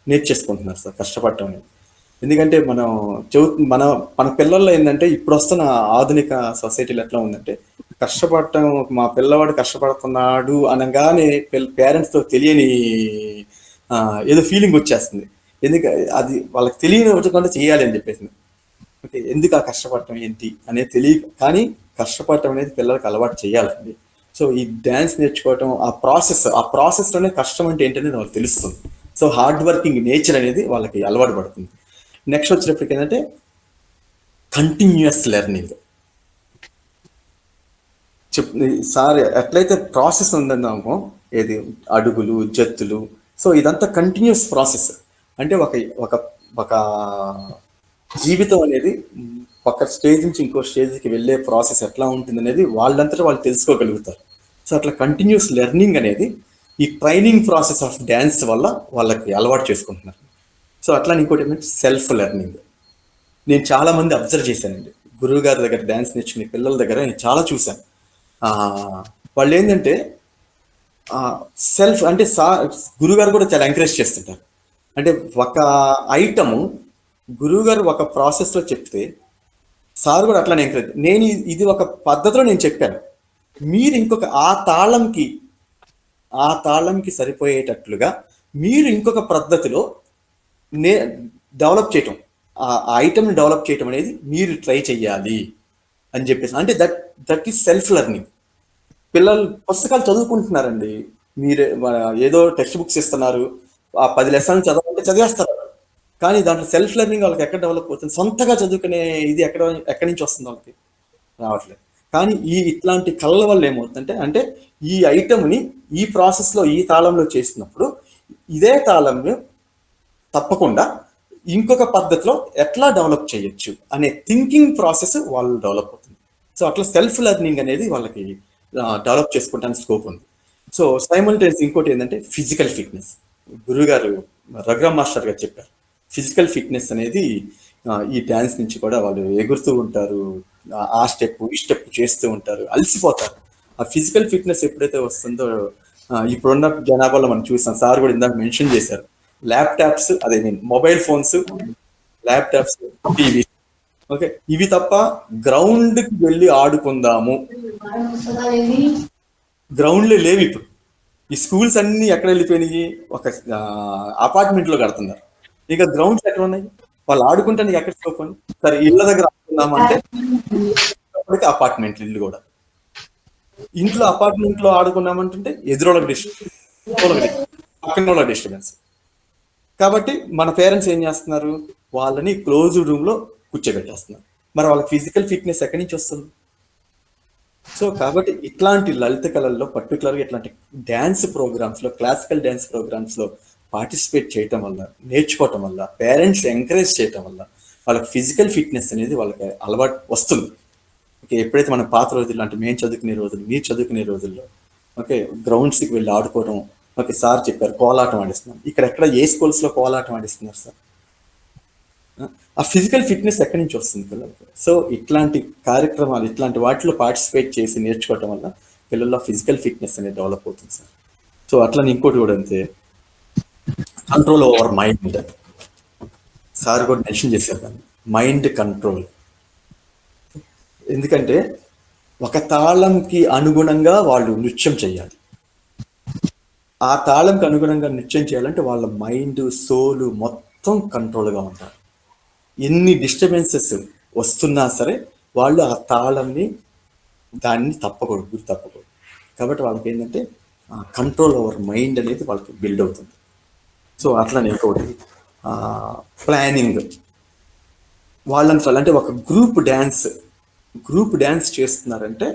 నేర్చేసుకుంటున్నారు సార్, కష్టపడటం అనేది. ఎందుకంటే మన పిల్లల్లో ఏంటంటే ఇప్పుడు వస్తున్న ఆధునిక సొసైటీలో ఎట్లా ఉందంటే, కష్టపడటం, మా పిల్లవాడు కష్టపడుతున్నాడు అనగానే పేరెంట్స్తో తెలియని ఏదో ఫీలింగ్ వచ్చేస్తుంది. అది వాళ్ళకి తెలియని చేయాలి అని చెప్పేసి. ఓకే, ఎందుకు ఆ కష్టపడటం ఏంటి అనేది తెలియదు, కానీ కష్టపడటం అనేది పిల్లలకు అలవాటు చేయాలండి. సో ఈ డ్యాన్స్ నేర్చుకోవటం, ఆ ప్రాసెస్లోనే కష్టం అంటే ఏంటనేది వాళ్ళకి తెలుస్తుంది. సో హార్డ్ వర్కింగ్ నేచర్ అనేది వాళ్ళకి అలవాటు పడుతుంది. నెక్స్ట్ వచ్చేటప్పటికి ఏంటంటే కంటిన్యూస్ లెర్నింగ్. సార్ ఎట్లయితే ప్రాసెస్ ఉందన్నామో, ఏది అడుగులు, జత్తులు, సో ఇదంతా కంటిన్యూస్ ప్రాసెస్. అంటే ఒక జీవితం అనేది ఒక స్టేజ్ నుంచి ఇంకో స్టేజ్కి వెళ్ళే ప్రాసెస్ ఎట్లా ఉంటుంది అనేది వాళ్ళంతటా వాళ్ళు తెలుసుకోగలుగుతారు. సో అట్లా కంటిన్యూస్ లెర్నింగ్ అనేది ఈ ట్రైనింగ్ ప్రాసెస్ ఆఫ్ డ్యాన్స్ వల్ల వాళ్ళకి అలవాటు చేసుకుంటున్నారు. సో అట్లా ఇంకోటి ఏమంటే సెల్ఫ్ లెర్నింగ్. నేను చాలా మంది అబ్జర్వ్ చేశానండి, గురువు గారి దగ్గర డ్యాన్స్ నేర్చుకునే పిల్లల దగ్గర నేను చాలా చూశాను. వాళ్ళు ఏంటంటే సెల్ఫ్ అంటే గురువుగారు కూడా చాలా ఎంకరేజ్ చేస్తుంటారు. అంటే ఒక ఐటము గురువుగారు ఒక ప్రాసెస్లో చెప్తే సార్ కూడా అట్లానే ఎంకరేజ్, నేను ఇది ఒక పద్ధతిలో నేను చెప్పాను, మీరు ఇంకొక ఆ తాళంకి సరిపోయేటట్లుగా మీరు ఇంకొక పద్ధతిలో డెవలప్ చేయటం, ఆ ఐటమ్ని డెవలప్ చేయటం అనేది మీరు ట్రై చెయ్యాలి అని చెప్పేసి. అంటే దట్ ఈస్ సెల్ఫ్ లెర్నింగ్. పిల్లలు పుస్తకాలు చదువుకుంటున్నారండి, మీరు ఏదో టెక్స్ట్ బుక్స్ ఇస్తున్నారు, ఆ 10 లెసన్లు చదవాలంటే చదివేస్తారు, కానీ దాంట్లో సెల్ఫ్ లెర్నింగ్ వాళ్ళకి ఎక్కడ డెవలప్ అవుతుంది? సొంతగా చదువుకునే ఇది ఎక్కడి నుంచి వస్తుంది? వాళ్ళకి రావట్లేదు. కానీ ఇట్లాంటి కళల వల్ల ఏమవుతుందంటే, అంటే ఈ ఐటమ్ని ఈ ప్రాసెస్లో ఈ తాళంలో చేసినప్పుడు ఇదే తాళంని తప్పకుండా ఇంకొక పద్ధతిలో ఎట్లా డెవలప్ చేయొచ్చు అనే థింకింగ్ ప్రాసెస్ వాళ్ళు డెవలప్ అవుతుంది. సో అట్లా సెల్ఫ్ లెర్నింగ్ అనేది వాళ్ళకి డెవలప్ చేసుకుంటానికి స్కోప్ ఉంది. సో సైమల్టేనియస్ ఇంకోటి ఏంటంటే ఫిజికల్ ఫిట్నెస్. గురువుగారు రఘురామ్ మాస్టర్ గారు చెప్పారు, ఫిజికల్ ఫిట్నెస్ అనేది ఈ డ్యాన్స్ నుంచి కూడా వాళ్ళు ఎగురుతూ ఉంటారు, ఆ స్టెప్ ఈ స్టెప్ చేస్తూ ఉంటారు, అలసిపోతారు. ఆ ఫిజికల్ ఫిట్నెస్ ఎప్పుడైతే వస్తుందో, ఇప్పుడున్న జనాభాలో మనం చూసాం, సార్ కూడా ఇందాక మెన్షన్ చేశారు, ల్యాప్టాప్స్, అదే mean mobile phones, laptops, TV, okay, ఇవి తప్ప గ్రౌండ్కి వెళ్ళి ఆడుకుందాము, గ్రౌండ్లే లేవు ఇప్పుడు. ఈ స్కూల్స్ అన్ని ఎక్కడ వెళ్ళిపోయినాయి? ఒక అపార్ట్మెంట్లో కడుతున్నారు. ఇక గ్రౌండ్స్ ఎక్కడ ఉన్నాయి? వాళ్ళు ఆడుకుంటానికి ఎక్కడ చూపండి. సరే, ఇళ్ళ దగ్గర ఆడుకుందామంటే అపార్ట్మెంట్ ఇల్లు కూడా. ఇంట్లో అపార్ట్మెంట్లో ఆడుకున్నామంటుంటే ఎదురోళ్ళకి డిస్టర్బెన్స్, పక్కన వాళ్ళ డిస్టర్బెన్స్. కాబట్టి మన పేరెంట్స్ ఏం చేస్తున్నారు? వాళ్ళని క్లోజ్డ్ రూమ్ లో కూర్చోబెట్టేస్తున్నారు. మరి వాళ్ళకి ఫిజికల్ ఫిట్నెస్ ఎక్కడి నుంచి వస్తుంది? సో కాబట్టి ఇట్లాంటి లలిత కళల్లో పర్టికులర్గా ఇట్లాంటి డ్యాన్స్ ప్రోగ్రామ్స్ లో, క్లాసికల్ డ్యాన్స్ ప్రోగ్రామ్స్ లో పార్టిసిపేట్ చేయటం వల్ల, నేర్చుకోవటం వల్ల, పేరెంట్స్ ఎంకరేజ్ చేయటం వల్ల వాళ్ళకి ఫిజికల్ ఫిట్నెస్ అనేది వాళ్ళకి అలవాటు వస్తుంది. ఓకే, ఎప్పుడైతే మన పాత రోజుల్లో, అంటే మేము చదువుకునే రోజులు, మీరు చదువుకునే రోజుల్లో, ఓకే, గ్రౌండ్స్కి వెళ్ళి ఆడుకోవడం. ఓకే, సార్ చెప్పారు కోలాటం ఆడిస్తున్నాం. ఇక్కడ ఎక్కడ ఏ స్కూల్స్లో కోలాటం ఆడిస్తున్నారు సార్? ఆ ఫిజికల్ ఫిట్నెస్ ఎక్కడి నుంచి వస్తుంది పిల్లలకి? సో ఇట్లాంటి కార్యక్రమాలు, ఇట్లాంటి వాటిలో పార్టిసిపేట్ చేసి నేర్చుకోవటం వల్ల పిల్లల్లో ఫిజికల్ ఫిట్నెస్ అనేది డెవలప్ అవుతుంది సార్. సో అట్లా ఇంకోటి కూడా అంతే, కంట్రోల్ ఓవర్ మైండ్. సార్ కూడా మెన్షన్ చేశారు దాన్ని, మైండ్ కంట్రోల్. ఎందుకంటే ఒక తాళంకి అనుగుణంగా వాళ్ళు నృత్యం చేయాలి. ఆ తాళంకి అనుగుణంగా నృత్యం చేయాలంటే వాళ్ళ మైండ్, సోలు మొత్తం కంట్రోల్గా ఉండాలి. ఎన్ని డిస్టర్బెన్సెస్ వస్తున్నా సరే వాళ్ళు ఆ తాళంని, దాన్ని తప్పకూడదు, గురి తప్పకూడదు. కాబట్టి వాళ్ళకి ఏంటంటే కంట్రోల్ ఓవర్ మైండ్ అనేది వాళ్ళకి బిల్డ్ అవుతుంది. సో అట్లనే ఇంకోటి ప్లానింగ్. వాళ్ళని అంటే ఒక గ్రూప్ డ్యాన్స్ చేస్తున్నారంటే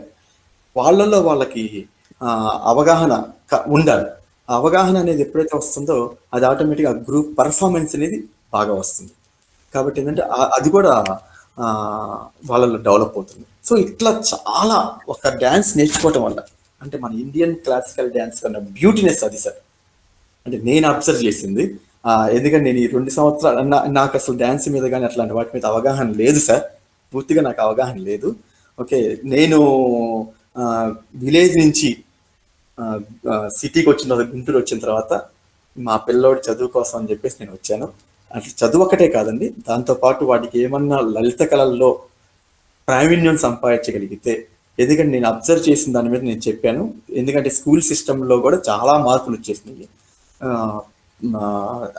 వాళ్ళల్లో వాళ్ళకి అవగాహన ఉండాలి. ఆ అవగాహన అనేది ఎప్పుడైతే వస్తుందో అది ఆటోమేటిక్గా గ్రూప్ పర్ఫార్మెన్స్ అనేది బాగా వస్తుంది. కాబట్టి ఏంటంటే అది కూడా వాళ్ళలో డెవలప్ అవుతుంది. సో ఇట్లా చాలా ఒక డ్యాన్స్ నేర్చుకోవటం వల్ల, అంటే మన ఇండియన్ క్లాసికల్ డ్యాన్స్ కన్నా బ్యూటీనెస్ అది సార్. అంటే నేను అబ్జర్వ్ చేసింది, ఎందుకంటే నేను ఈ 2 సంవత్సరాలు నాకు అసలు డ్యాన్స్ మీద కానీ అట్లాంటి వాటి మీద అవగాహన లేదు సార్, పూర్తిగా నాకు అవగాహన లేదు. ఓకే, నేను విలేజ్ నుంచి సిటీకి వచ్చిన తర్వాత, గుంటూరు వచ్చిన తర్వాత మా పిల్లోడి చదువు కోసం అని చెప్పేసి నేను వచ్చాను. అట్లా చదువు ఒకటే కాదండి, దాంతోపాటు వాటికి ఏమన్నా లలిత కళల్లో ప్రావీణ్యం సంపాదించగలిగితే, ఎందుకంటే నేను అబ్జర్వ్ చేసిన దాని మీద నేను చెప్పాను. ఎందుకంటే స్కూల్ సిస్టంలో కూడా చాలా మార్పులు వచ్చేసినాయి.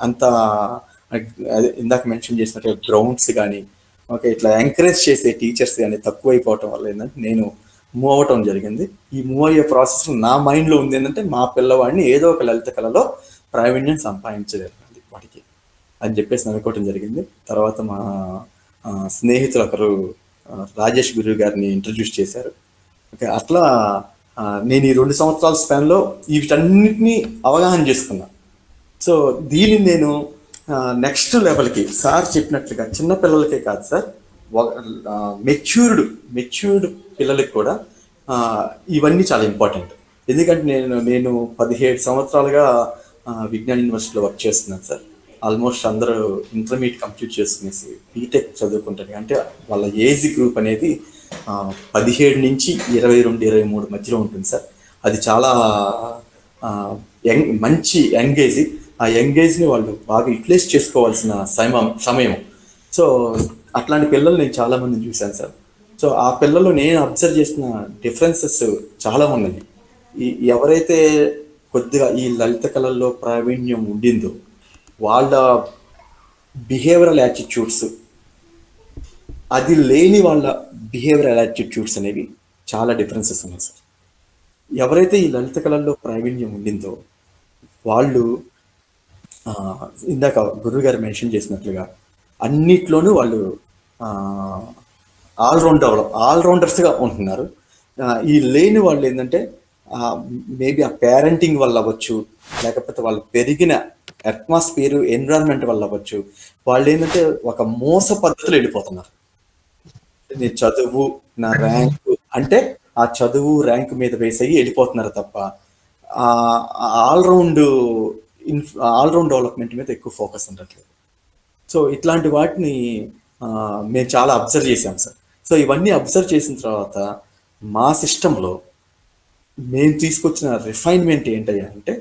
అంత ఇందాక మెన్షన్ చేసినట్టు గ్రౌండ్స్ కానీ, ఓకే, ఇట్లా ఎంకరేజ్ చేసే టీచర్స్ కానీ తక్కువైపోవటం వల్ల ఏంటంటే నేను మూవ్ అవ్వటం జరిగింది. ఈ మూవ్ అయ్యే ప్రాసెస్ నా మైండ్లో ఉంది ఏంటంటే మా పిల్లవాడిని ఏదో ఒక లలిత కళలో ప్రావీణ్యం సంపాదించగలగాలి వాటికి అని చెప్పేసి అనుకోవటం జరిగింది. తర్వాత మా స్నేహితులు ఒకరు రాజేష్ గురు గారిని ఇంట్రడ్యూస్ చేశారు. ఓకే, అట్లా నేను ఈ 2 సంవత్సరాల స్పాన్లో వీటన్నిటినీ అవగాహన చేసుకున్నా. సో దీన్ని నేను నెక్స్ట్ లెవెల్కి, సార్ చెప్పినట్లుగా చిన్నపిల్లలకే కాదు సార్, మెచ్యూర్డ్ పిల్లలకి కూడా ఇవన్నీ చాలా ఇంపార్టెంట్. ఎందుకంటే నేను 17 సంవత్సరాలుగా విజ్ఞాన్ యూనివర్సిటీలో వర్క్ చేస్తున్నాను సార్. ఆల్మోస్ట్ అందరూ ఇంటర్మీడియట్ కంప్లీట్ చేసుకునేసి బీటెక్ చదువుకుంటారు. అంటే వాళ్ళ ఏజ్ గ్రూప్ అనేది 17 నుంచి 22-23 మధ్యలో ఉంటుంది సార్. అది చాలా మంచి యంగేజ్. ఆ యంగేజ్ని వాళ్ళు బాగా యూటిలైజ్ చేసుకోవాల్సిన సమయం. సో అట్లాంటి పిల్లలు నేను చాలామందిని చూశాను సార్. సో ఆ పిల్లలు నేను అబ్జర్వ్ చేసిన డిఫరెన్సెస్ చాలా ఉన్నాయి. ఎవరైతే కొద్దిగా ఈ లలిత కళల్లో ప్రావీణ్యం ఉండిందో వాళ్ళ బిహేవియరల్ యాటిట్యూడ్స్, అది లేని వాళ్ళ బిహేవియరల్ యాటిట్యూడ్స్ అనేవి చాలా డిఫరెన్సెస్ ఉన్నాయి సార్. ఎవరైతే ఈ లలిత కళల్లో ప్రావీణ్యం ఉండిందో వాళ్ళు ఇందాక గురువు గారు మెన్షన్ చేసినట్లుగా అన్నిట్లోనూ వాళ్ళు ఆల్రౌండర్స్గా ఉంటున్నారు. ఈ లేని వాళ్ళు ఏంటంటే మేబీ ఆ పేరెంటింగ్ వల్ల అవ్వచ్చు, లేకపోతే వాళ్ళు పెరిగిన అట్మాస్ఫియర్, ఎన్విరాన్మెంట్ వల్ల అవ్వచ్చు, వాళ్ళు ఏంటంటే ఒక మోస పద్ధతిలో వెళ్ళిపోతున్నారు. నీ చదువు, నా ర్యాంకు అంటే ఆ చదువు ర్యాంక్ మీద బేస్ అయ్యి వెళ్ళిపోతున్నారు తప్ప ఆల్రౌండ్ డెవలప్మెంట్ మీద ఎక్కువ ఫోకస్ ఉండట్లేదు. సో ఇట్లాంటి వాటిని మేము చాలా అబ్జర్వ్ చేసాం సార్. సో ఇవన్నీ అబ్జర్వ్ చేసిన తర్వాత మా సిస్టంలో మేము తీసుకొచ్చిన రిఫైన్మెంట్ ఏంటయ్యా అంటే,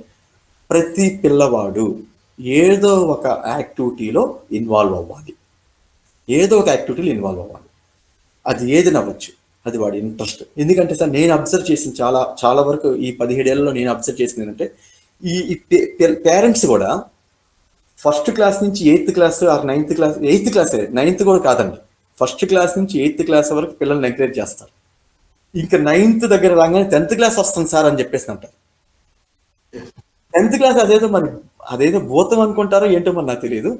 ప్రతి పిల్లవాడు ఏదో ఒక యాక్టివిటీలో ఇన్వాల్వ్ అవ్వాలి. అది ఏదైనా అవ్వచ్చు, అది వాడి ఇంట్రెస్ట్. ఎందుకంటే సార్ నేను అబ్జర్వ్ చేసిన చాలా చాలా వరకు ఈ 17 ఏళ్ళలో నేను అబ్జర్వ్ చేసింది ఏంటంటే ఈ పేరెంట్స్ కూడా ఫస్ట్ క్లాస్ నుంచి 8th class are 9th class, 8th క్లాసే, 9th కూడా కాదండి, ఫస్ట్ క్లాస్ నుంచి 8th క్లాస్ వరకు పిల్లల్ని ఎంకరేజ్ చేస్తారు. ఇంకా 9th దగ్గర రాగానే 10th క్లాస్ వస్తుంది సార్ అని చెప్పేసి అంటారు. 10th క్లాస్ అదేదో భూతం అనుకుంటారో ఏంటో మరి నాకు తెలియదు.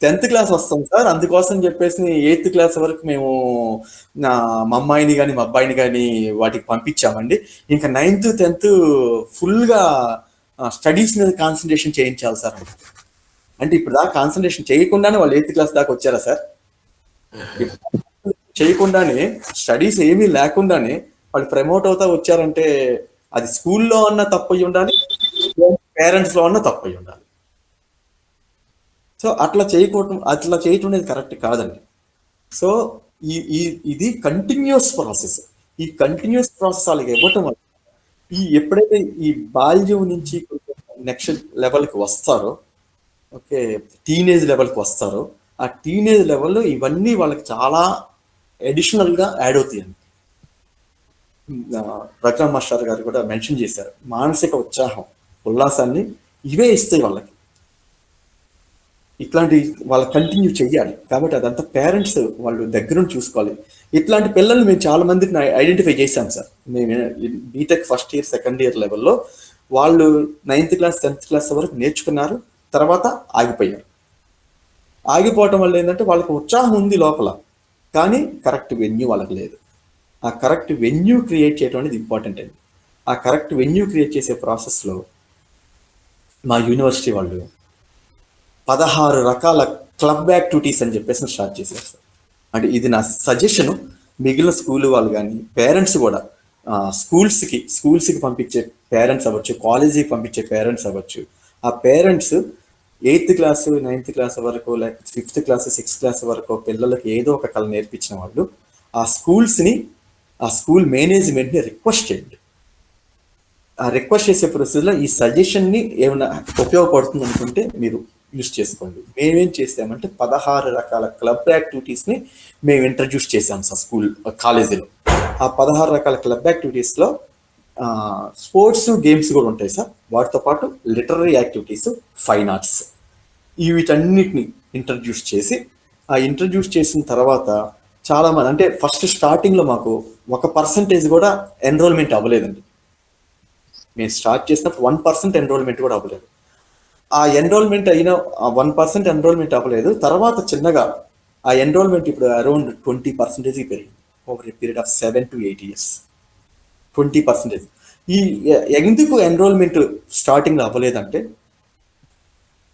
10th క్లాస్ వస్తాం సార్, అందుకోసం చెప్పేసి 8th క్లాస్ వరకు మేము మా అమ్మాయిని కానీ మా అబ్బాయిని కానీ వాటికి పంపించామండి. ఇంకా 9th 10th ఫుల్గా స్టడీస్ మీద కాన్సన్ట్రేషన్ చేయించాలి సార్ అంటే ఇప్పుడు దాకా కాన్సన్ట్రేషన్ చేయకుండానే వాళ్ళు 8th క్లాస్ దాకా వచ్చారా సార్? చేయకుండానే, స్టడీస్ ఏమీ లేకుండానే వాళ్ళు ప్రమోట్ అవుతా వచ్చారంటే అది స్కూల్లో అన్న తప్పయి ఉండాలి, పేరెంట్స్ లో అన్న తప్పయి ఉండాలి. సో అట్లా చేయటం అనేది కరెక్ట్ కాదండి. సో ఇది కంటిన్యూస్ ప్రాసెస్. ఈ కంటిన్యూస్ ప్రాసెస్ వాళ్ళకి ఇవ్వటం వల్ల ఎప్పుడైతే ఈ బాల్యం నుంచి నెక్స్ట్ లెవెల్కి వస్తారో, ఓకే, టీనేజ్ లెవెల్కి వస్తారో, ఆ టీనేజ్ లెవెల్లో ఇవన్నీ వాళ్ళకి చాలా అడిషనల్గా యాడ్ అవుతాయండి. రఘురామ్ మాస్టర్ గారు కూడా మెన్షన్ చేశారు, మానసిక ఉత్సాహం, ఉల్లాసాన్ని ఇవే ఇస్తాయి వాళ్ళకి. ఇట్లాంటి వాళ్ళు కంటిన్యూ చెయ్యాలి. కాబట్టి అదంతా పేరెంట్స్ వాళ్ళు దగ్గరుండి చూసుకోవాలి. ఇట్లాంటి పిల్లల్ని మేము చాలా మందిని ఐడెంటిఫై చేశాం సార్. మేము BTech first year second year లెవెల్లో వాళ్ళు 9th క్లాస్ 10th క్లాస్ వరకు నేర్చుకున్నారు, తర్వాత ఆగిపోయారు. ఆగిపోవటం వల్ల ఏంటంటే వాళ్ళకి ఉత్సాహం ఉంది లోపల, కానీ కరెక్ట్ వెన్యూ వాళ్ళకి లేదు. ఆ కరెక్ట్ వెన్యూ క్రియేట్ చేయడం అనేది ఇంపార్టెంట్ అండి. ఆ కరెక్ట్ వెన్యూ క్రియేట్ చేసే ప్రాసెస్లో మా యూనివర్సిటీ వాళ్ళు 16 రకాల క్లబ్ యాక్టివిటీస్ అని చెప్పేసి స్టార్ట్ చేశారు సార్. అంటే ఇది నా సజెషను. మిగిలిన స్కూల్ వాళ్ళు కానీ పేరెంట్స్ కూడా స్కూల్స్కి పంపించే పేరెంట్స్ అవ్వచ్చు, కాలేజీకి పంపించే పేరెంట్స్ అవ్వచ్చు, ఆ parents 8th class 9th class వరకు, లేకపోతే 5th క్లాస్ 6th క్లాస్ వరకు పిల్లలకి ఏదో ఒక కళ నేర్పించిన వాళ్ళు ఆ స్కూల్ మేనేజ్మెంట్ని రిక్వెస్ట్ చేయండి. ఆ రిక్వెస్ట్ చేసే ప్రొసీజర్లో ఈ సజెషన్ని ఏమైనా ఉపయోగపడుతుంది అనుకుంటే మీరు యూజ్ చేసుకోండి. మేమేం చేసామంటే 16 రకాల క్లబ్ యాక్టివిటీస్ని మేము ఇంట్రడ్యూస్ చేసాం సార్ కాలేజీలో. ఆ 16 రకాల క్లబ్ యాక్టివిటీస్లో స్పోర్ట్స్ గేమ్స్ కూడా ఉంటాయి సార్. వాటితో పాటు లిటరరీ యాక్టివిటీస్, ఫైన్ ఆర్ట్స్, వీటన్నిటిని ఇంట్రడ్యూస్ చేసిన తర్వాత చాలామంది, అంటే ఫస్ట్ స్టార్టింగ్లో మాకు 1% కూడా ఎన్రోల్మెంట్ అవ్వలేదండి. మేము స్టార్ట్ చేసినప్పుడు 1% ఎన్రోల్మెంట్ కూడా అవ్వలేదు. ఆ ఎన్రోల్మెంట్ అయిన 1% ఎన్రోల్మెంట్ అవ్వలేదు. తర్వాత చిన్నగా ఆ ఎన్రోల్మెంట్ ఇప్పుడు అరౌండ్ 20% పెరిగింది over a period of 7 to 8 years. 20%. ఎందుకు ఎన్రోల్మెంట్ స్టార్టింగ్లో అవ్వలేదంటే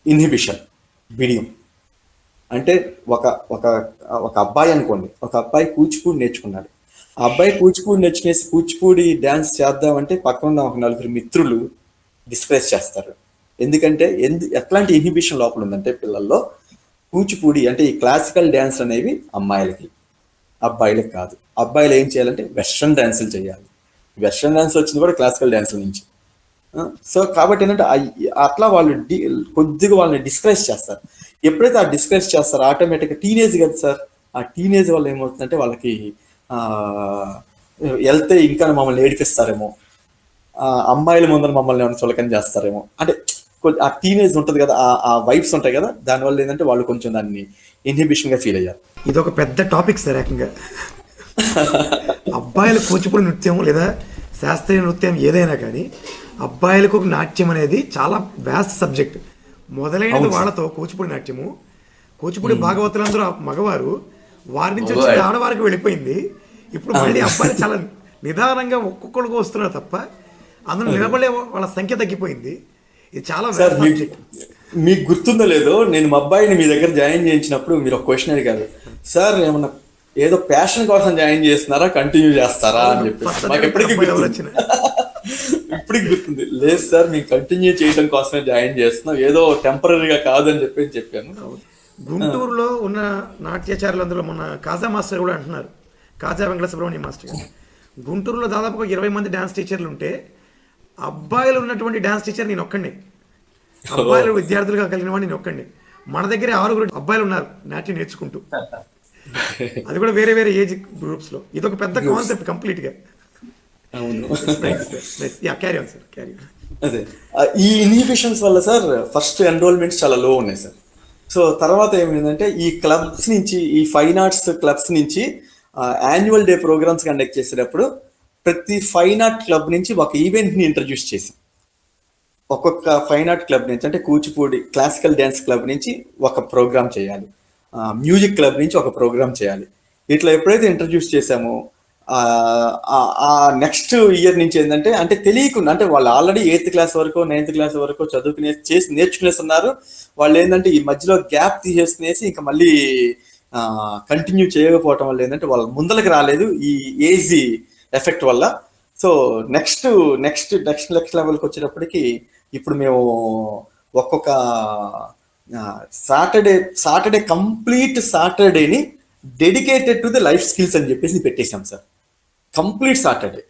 ఇన్హిబిషన్, బిడియం. అంటే ఒక అబ్బాయి అనుకోండి, ఒక అబ్బాయి కూచిపూడి నేర్చుకున్నాడు. ఆ అబ్బాయి కూచిపూడి నేర్చుకునేసి కూచిపూడి డ్యాన్స్ చేద్దామంటే పక్కన ఒక 4 మిత్రులు డిస్కరేజ్ చేస్తారు. ఎందుకంటే ఎట్లాంటి ఇన్హిబిషన్ లోపల ఉందంటే పిల్లల్లో, కూచిపూడి అంటే ఈ క్లాసికల్ డ్యాన్స్ అనేవి అమ్మాయిలకి, అబ్బాయిలకు కాదు. అబ్బాయిలు ఏం చేయాలంటే వెస్ట్రన్ డ్యాన్సులు చేయాలి. వెస్ట్రన్ డ్యాన్స్ వచ్చింది కూడా క్లాసికల్ డ్యాన్సుల నుంచి. సో కాబట్టి ఏంటంటే అట్లా వాళ్ళు కొద్దిగా వాళ్ళని డిస్కరేజ్ చేస్తారు. ఎప్పుడైతే ఆ డిస్కరేజ్ చేస్తారో ఆటోమేటిక్గా టీనేజ్ కదా సార్, ఆ టీనేజ్ వల్ల ఏమవుతుందంటే వాళ్ళకి వెళ్తే ఇంకా మమ్మల్ని ఏడిపిస్తారేమో, అమ్మాయిల ముందర మమ్మల్ని ఏమైనా చులకన చేస్తారేమో, అంటే ఆ టీనేజ్ ఉంటుంది కదా, ఆ వైబ్స్ ఉంటాయి కదా, దానివల్ల ఏంటంటే వాళ్ళు కొంచెం దాన్ని ఇన్హిబిషన్గా ఫీల్ అయ్యారు. ఇది ఒక పెద్ద టాపిక్ సార్. ఏకంగా అబ్బాయిల కూచిపూడి నృత్యం లేదా శాస్త్రీయ నృత్యం ఏదైనా కానీ అబ్బాయిలకు ఒక నాట్యం అనేది చాలా వ్యాస్ట్ సబ్జెక్ట్. మొదలైనది వాళ్ళతో కూచిపూడి నాట్యము, కూచిపూడి భాగవతులందరూ మగవారు, వారి నుంచి వచ్చి ఆడవారికి వెళ్ళిపోయింది. ఇప్పుడు మళ్ళీ అబ్బాయిలు చాలా నిదానంగా ఒక్కొక్కడికి వస్తున్నారు తప్ప అందులో నిలబడే వాళ్ళ సంఖ్య తగ్గిపోయింది. ఇది చాలా వ్యాస్ట్ సబ్జెక్ట్. మీకు గుర్తుందో లేదో, నేను మా అబ్బాయిని మీ దగ్గర జాయిన్ చేయించినప్పుడు మీరు ఒక క్వశ్చన్ అడిగారు, సార్ ఏమన్నా ఏదో ప్యాషన్ కోసం జాయిన్ చేస్తున్నారా, కంటిన్యూ చేస్తారా అని చెప్పేసి. మాకు ఎప్పటికీ గుర్తుంది. లేదు సార్, మేము కంటిన్యూ చేయడం కోసమే జాయిన్ చేస్తున్నాం, ఏదో టెంపరీగా కాదని చెప్పాను. గుంటూరులో ఉన్న నాట్యాచారులందరూ మొన్న కాజా మాస్టర్ కూడా అంటున్నారు, కాజా వెంకట సుబ్రహ్మణ్యం మాస్టర్ గారు. గుంటూరులో దాదాపుగా 20 మంది డ్యాన్స్ టీచర్లు ఉంటే అబ్బాయిలు ఉన్నటువంటి డ్యాన్స్ టీచర్ నేను ఒక్కడే, అబ్బాయిలు విద్యార్థులుగా కలిగిన వాడిని నేను ఒక్కడే. మన దగ్గర 6 అబ్బాయిలు ఉన్నారు నాట్యం నేర్చుకుంటూ. అది కూడా వేరే వేరే ఏజ్ గ్రూప్స్లో. ఇది ఒక పెద్ద కాన్సెప్ట్ కంప్లీట్గా. అవును. Carry on sir, carry on. అదే ఈ ఇన్హిబిషన్స్ వల్ల సార్ ఫస్ట్ ఎన్రోల్మెంట్స్ చాలా లో ఉన్నాయి సార్. సో తర్వాత ఏమైందంటే ఈ క్లబ్స్ నుంచి, ఈ ఫైన్ ఆర్ట్స్ క్లబ్స్ నుంచి యాన్యువల్ డే ప్రోగ్రామ్స్ కండక్ట్ చేసేటప్పుడు ప్రతి ఫైన్ ఆర్ట్ క్లబ్ నుంచి ఒక ఈవెంట్ని ఇంట్రడ్యూస్ చేసాం. ఒక్కొక్క ఫైన్ ఆర్ట్ క్లబ్ నుంచి, అంటే కూచిపూడి క్లాసికల్ డ్యాన్స్ క్లబ్ నుంచి ఒక ప్రోగ్రామ్ చేయాలి, మ్యూజిక్ క్లబ్ నుంచి ఒక ప్రోగ్రామ్ చేయాలి. ఇట్లా ఎప్పుడైతే ఇంట్రడ్యూస్ చేసామో ఆ నెక్స్ట్ ఇయర్ నుంచి ఏంటంటే, అంటే తెలియకుండా, అంటే వాళ్ళు ఆల్రెడీ 8th క్లాస్ వరకు 9th క్లాస్ వరకు నేర్చుకునేస్తున్నారు. వాళ్ళు ఏంటంటే ఈ మధ్యలో గ్యాప్ తీసేసుకునేసి ఇంకా మళ్ళీ కంటిన్యూ చేయకపోవటం వల్ల ఏంటంటే వాళ్ళు ముందలకి రాలేదు ఈ ఏజ్ ఎఫెక్ట్ వల్ల. సో నెక్స్ట్ లెవెల్కి వచ్చేటప్పటికి ఇప్పుడు మేము ఒక్కొక్క సాటర్డే కంప్లీట్ సాటర్డేని dedicated to the life skills అని చెప్పేసి పెట్టేశాం సార్. కంప్లీట్ సాటర్డే,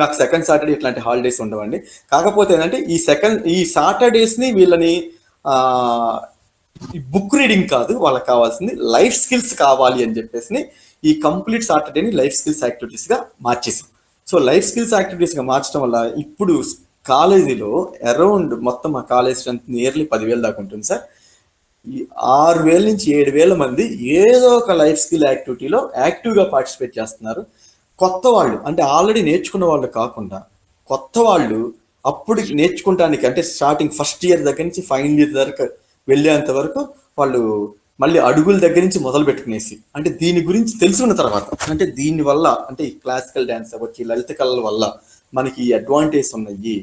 మాకు సెకండ్ సాటర్డే ఇట్లాంటి హాలిడేస్ ఉండవండి. కాకపోతే ఏంటంటే ఈ సాటర్డేస్ని వీళ్ళని బుక్ రీడింగ్ కాదు, వాళ్ళకి కావాల్సింది లైఫ్ స్కిల్స్ కావాలి అని చెప్పేసి ఈ కంప్లీట్ సాటర్డేని లైఫ్ స్కిల్స్ యాక్టివిటీస్గా మార్చేసాం. సో లైఫ్ స్కిల్స్ యాక్టివిటీస్గా మార్చడం వల్ల ఇప్పుడు కాలేజీలో అరౌండ్ మొత్తం మా కాలేజ్ స్ట్రెంత్ నియర్లీ 10,000 దాకా ఉంటుంది సార్. ఈ 6,000 నుంచి 7,000 మంది ఏదో ఒక లైఫ్ స్కిల్ యాక్టివిటీలో యాక్టివ్గా పార్టిసిపేట్ చేస్తున్నారు. కొత్త వాళ్ళు, అంటే ఆల్రెడీ నేర్చుకున్న వాళ్ళు కాకుండా కొత్త వాళ్ళు అప్పుడు నేర్చుకుంటానికి, అంటే స్టార్టింగ్ ఫస్ట్ ఇయర్ దగ్గర నుంచి ఫైనల్ ఇయర్ వరకు వెళ్ళేంత వరకు వాళ్ళు మళ్ళీ అడుగుల దగ్గర నుంచి మొదలు పెట్టుకునేసి, అంటే దీని గురించి తెలుసుకున్న తర్వాత, అంటే దీనివల్ల, అంటే ఈ క్లాసికల్ డ్యాన్స్ అవ్వచ్చు, లలిత కళల వల్ల మనకి అడ్వాంటేజ్ ఉన్నాయి,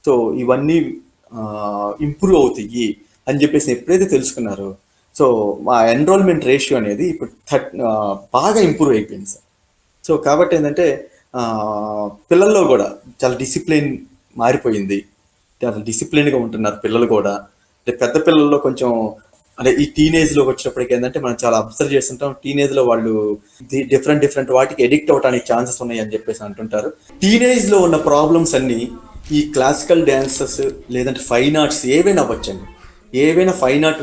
సో ఇవన్నీ ఇంప్రూవ్ అవుతాయి అని చెప్పేసి ఎప్పుడైతే తెలుసుకున్నారో, సో మా ఎన్రోల్మెంట్ రేషియో అనేది ఇప్పుడు బాగా ఇంప్రూవ్ అయిపోయింది సార్. సో కాబట్టి ఏంటంటే పిల్లల్లో కూడా చాలా డిసిప్లిన్ మారిపోయింది, చాలా డిసిప్లిన్గా ఉంటున్నారు పిల్లలు కూడా. అంటే పెద్ద పిల్లల్లో కొంచెం, అంటే ఈ టీనేజ్లోకి వచ్చినప్పటికి ఏంటంటే మనం చాలా అబ్జర్వ్ చేస్తుంటాం, టీనేజ్లో వాళ్ళు డిఫరెంట్ వాటికి ఎడిక్ట్ అవడానికి ఛాన్సెస్ ఉన్నాయి అని చెప్పేసి అంటుంటారు. టీనేజ్లో ఉన్న ప్రాబ్లమ్స్ అన్నీ ఈ క్లాసికల్ డ్యాన్సెస్ లేదంటే ఫైన్ ఆర్ట్స్ ఏవైనా అవ్వచ్చండి, ఏవైనా ఫైన్ ఆర్ట్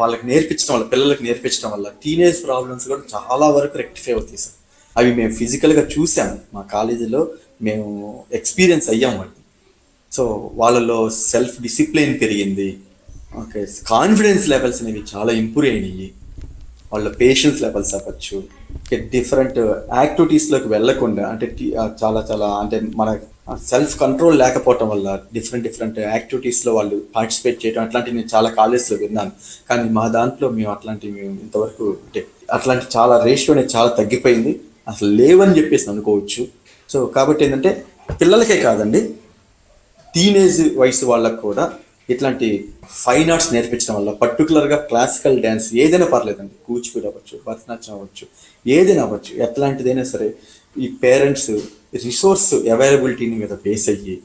వాళ్ళకి నేర్పించడం వల్ల, పిల్లలకి నేర్పించడం వల్ల టీనేజ్ ప్రాబ్లమ్స్ కూడా చాలా వరకు రెక్టిఫై అవుతాయి సార్. అవి మేము ఫిజికల్గా చూసాము, మా కాలేజీలో మేము ఎక్స్పీరియన్స్ అయ్యాము వాటిని. సో వాళ్ళలో సెల్ఫ్ డిసిప్లిన్ పెరిగింది, ఓకే, కాన్ఫిడెన్స్ లెవెల్స్ అనేవి చాలా ఇంప్రూవ్ అయినాయి, వాళ్ళ పేషెన్స్ లెవెల్స్ అవ్వచ్చు, డిఫరెంట్ యాక్టివిటీస్లోకి వెళ్ళకుండా, అంటే చాలా అంటే మన సెల్ఫ్ కంట్రోల్ లేకపోవటం వల్ల డిఫరెంట్ యాక్టివిటీస్లో వాళ్ళు పార్టిసిపేట్ చేయడం, అట్లాంటివి నేను చాలా కాలేజ్లో విన్నాను. కానీ మా దాంట్లో మేము ఇంతవరకు, అంటే అట్లాంటి చాలా రేషియో అనేది చాలా తగ్గిపోయింది, అసలు లేవని చెప్పేసి అనుకోవచ్చు. సో కాబట్టి ఏంటంటే పిల్లలకే కాదండి, టీనేజ్ వయసు వాళ్ళకు కూడా ఇట్లాంటి ఫైన్ ఆర్ట్స్ నేర్పించడం వల్ల, పర్టికులర్గా క్లాసికల్ డ్యాన్స్ ఏదైనా పర్లేదండి, కూచిపూడి అవ్వచ్చు, భరతనాట్యం అవ్వచ్చు, ఏదైనా అవ్వచ్చు, ఎట్లాంటిదైనా సరే ఈ పేరెంట్స్ రిసోర్స్ అవైలబిలిటీని మీద బేస్ అయ్యి,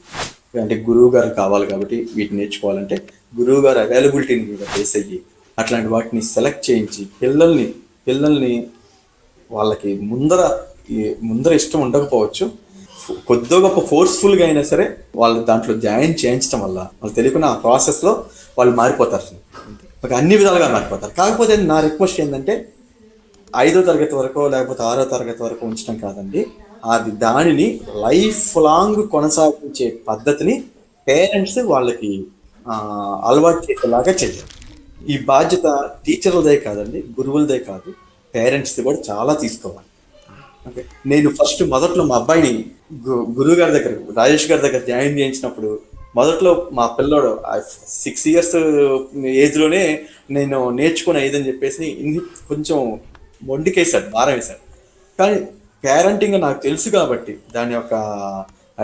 అంటే గురువు గారు కావాలి కాబట్టి వీటిని నేర్చుకోవాలంటే గురువు గారు అవైలబిలిటీని మీద బేస్ అయ్యి అట్లాంటి వాటిని సెలెక్ట్ చేయించి పిల్లల్ని వాళ్ళకి ముందర ఇష్టం ఉండకపోవచ్చు, కొద్దిగా గొప్ప ఫోర్స్ఫుల్గా అయినా సరే వాళ్ళు దాంట్లో జాయిన్ చేయించడం వల్ల వాళ్ళు తెలియకుండా ఆ ప్రాసెస్లో వాళ్ళు మారిపోతారు, అన్ని విధాలుగా మారిపోతారు. కాకపోతే నా రిక్వెస్ట్ ఏంటంటే 5వ తరగతి వరకు లేకపోతే 6వ తరగతి వరకు ఉంచడం కాదండి, దానిని లైఫ్ లాంగ్ కొనసాగించే పద్ధతిని పేరెంట్స్ వాళ్ళకి అలవాటు చేసేలాగా చేయాలి. ఈ బాధ్యత టీచర్లదే కాదండి, గురువులదే కాదు, పేరెంట్స్ది కూడా చాలా తీసుకోవాలి. ఓకే, నేను మొదట్లో మా అబ్బాయిని గురువు గారి దగ్గర, రాజేష్ గారి దగ్గర జాయిన్ చేయించినప్పుడు మొదట్లో మా పిల్లోడు 6 years ఏజ్లోనే నేను నేర్చుకునేదని చెప్పేసి కొంచెం మొండికేశాడు, భారం వేశాడు. కానీ పేరెంటింగ్ నాకు తెలుసు కాబట్టి, దాని యొక్క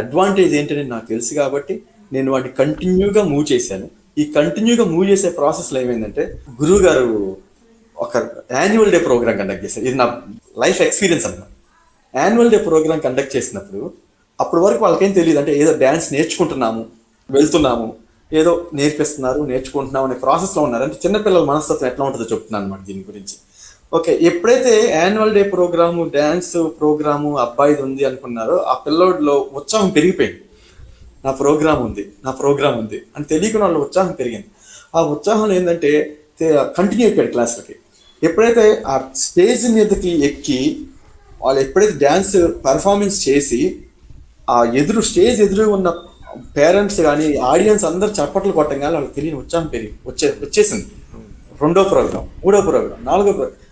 అడ్వాంటేజ్ ఏంటని నాకు తెలుసు కాబట్టి నేను వాటిని కంటిన్యూగా మూవ్ చేశాను. ఈ కంటిన్యూగా మూవ్ చేసే ప్రాసెస్లో ఏమైందంటే, గురువు గారు ఒక యాన్యువల్ డే ప్రోగ్రామ్ కండక్ట్ చేశారు. ఇది నా లైఫ్ ఎక్స్పీరియన్స్ అన్నమాట. యాన్యువల్ డే ప్రోగ్రామ్ కండక్ట్ చేసినప్పుడు అప్పటి వరకు వాళ్ళకేం తెలియదు, అంటే ఏదో డ్యాన్స్ నేర్చుకుంటున్నాము, వెళ్తున్నాము, ఏదో నేర్చుకుంటున్నాము అనే ప్రాసెస్లో ఉన్నారు. అంటే చిన్నపిల్లల మనస్తత్వం ఎట్లా ఉంటుందో చెప్తున్నాను అనమాట దీని గురించి. ఓకే, ఎప్పుడైతే annual day programme, dance programme అబ్బాయిది ఉంది అనుకున్నారో ఆ పిల్లోడిలో ఉత్సాహం పెరిగిపోయింది. నా ప్రోగ్రామ్ ఉంది అని తెలియకుండా వాళ్ళ ఉత్సాహం పెరిగింది. ఆ ఉత్సాహం ఏంటంటే కంటిన్యూ అయిపోయాడు క్లాసులకి. ఎప్పుడైతే ఆ స్టేజ్ మీదకి ఎక్కి వాళ్ళు ఎప్పుడైతే డ్యాన్స్ పర్ఫార్మెన్స్ చేసి ఆ స్టేజ్ ఎదురు ఉన్న పేరెంట్స్ కానీ ఆడియన్స్ అందరు చప్పట్లు కొట్టంగానే వాళ్ళకి తెలియని ఉత్సాహం వచ్చేసింది. రెండో ప్రోగ్రామ్, మూడో ప్రోగ్రామ్, నాలుగో ప్రోగ్రామ్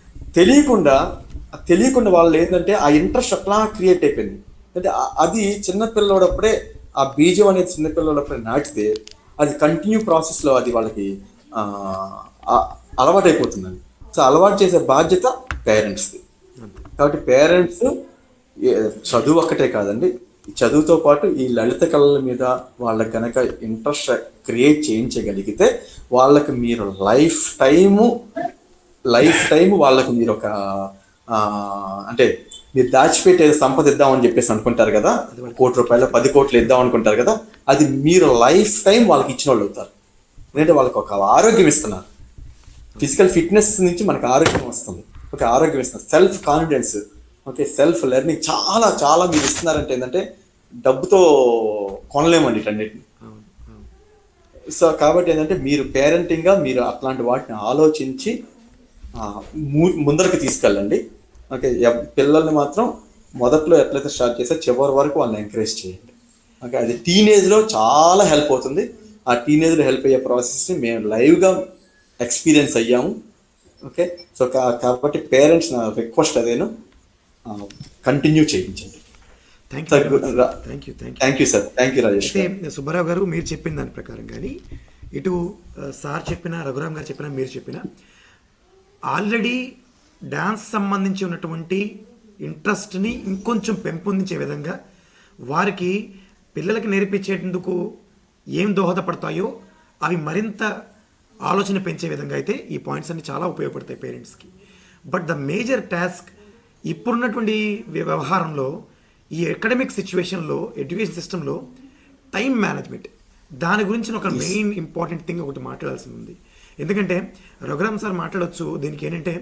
తెలియకుండా వాళ్ళు ఏంటంటే ఆ ఇంట్రెస్ట్ అట్లా క్రియేట్ అయిపోయింది. అంటే అది చిన్నపిల్లడప్పుడే ఆ బీజం అనేది చిన్నపిల్లడప్పుడే నాటితే అది కంటిన్యూ ప్రాసెస్లో అది వాళ్ళకి అలవాటు అయిపోతుందండి. సో అలవాటు చేసే బాధ్యత పేరెంట్స్ది. కాబట్టి పేరెంట్స్ చదువు ఒక్కటే కాదండి, చదువుతో పాటు ఈ లలిత కళల మీద వాళ్ళకి కనుక ఇంట్రెస్ట్ క్రియేట్ చేయించగలిగితే వాళ్ళకి మీరు లైఫ్ టైము వాళ్ళకు మీరు ఒక అంటే మీరు దాచిపెట్టే సంపద ఇద్దామని చెప్పేసి అనుకుంటారు కదా, ₹1 కోటి 10 కోట్లు ఇద్దాం అనుకుంటారు కదా, అది మీరు లైఫ్ టైం వాళ్ళకి ఇచ్చిన వాళ్ళు అవుతారు. ఎందుకంటే వాళ్ళకి ఒక ఆరోగ్యం ఇస్తున్నారు. ఫిజికల్ ఫిట్నెస్ నుంచి మనకు ఆరోగ్యం వస్తుంది, ఒక ఆరోగ్యం ఇస్తున్నారు. Self confidence, okay, self learning చాలా చాలా మీరు ఇస్తున్నారంటే ఏంటంటే డబ్బుతో కొనలేమండి వీటన్నిటిని. సో కాబట్టి ఏంటంటే మీరు పేరెంటింగ్గా మీరు అట్లాంటి వాటిని ఆలోచించి ముందరికి తీసుకెళ్ళండి. ఓకే, పిల్లల్ని మాత్రం మొదట్లో ఎట్లయితే స్టార్ట్ చేస్తే చివరి వరకు వాళ్ళని ఎంకరేజ్ చేయండి. ఓకే, అది టీనేజ్లో చాలా హెల్ప్ అవుతుంది. ఆ టీనేజ్లో హెల్ప్ అయ్యే ప్రాసెస్ని మేము లైవ్గా ఎక్స్పీరియన్స్ అయ్యాము. ఓకే, సో కాబట్టి పేరెంట్స్ నా రిక్వెస్ట్ అదేను, కంటిన్యూ చేయించండి. Thank you sir, thank you Rajesh. అయితే సుబ్బారావు గారు మీరు చెప్పిన దాని ప్రకారం కానీ ఇటు సార్ చెప్పిన, రఘురామ్ గారు చెప్పిన, మీరు చెప్పిన ఆల్రెడీ డ్యాన్స్ సంబంధించి ఉన్నటువంటి ఇంట్రెస్ట్ని ఇంకొంచెం పెంపొందించే విధంగా వారికి పిల్లలకి నేర్పించేందుకు ఏం దోహదపడతాయో అవి మరింత ఆలోచన పెంచే విధంగా అయితే ఈ పాయింట్స్ అన్ని చాలా ఉపయోగపడతాయి పేరెంట్స్కి. బట్ ద మేజర్ టాస్క్ ఇప్పుడున్నటువంటి వ్యవహారంలో ఈ అకాడమిక్ సిచ్యువేషన్లో ఎడ్యుకేషన్ సిస్టంలో టైం మేనేజ్మెంట్, దాని గురించి ఒక మెయిన్ ఇంపార్టెంట్ థింగ్ ఒకటి మాట్లాడాల్సి ఉంది. ఎందుకంటే రఘురామ్ సార్ మాట్లాడవచ్చు దీనికి ఏంటంటే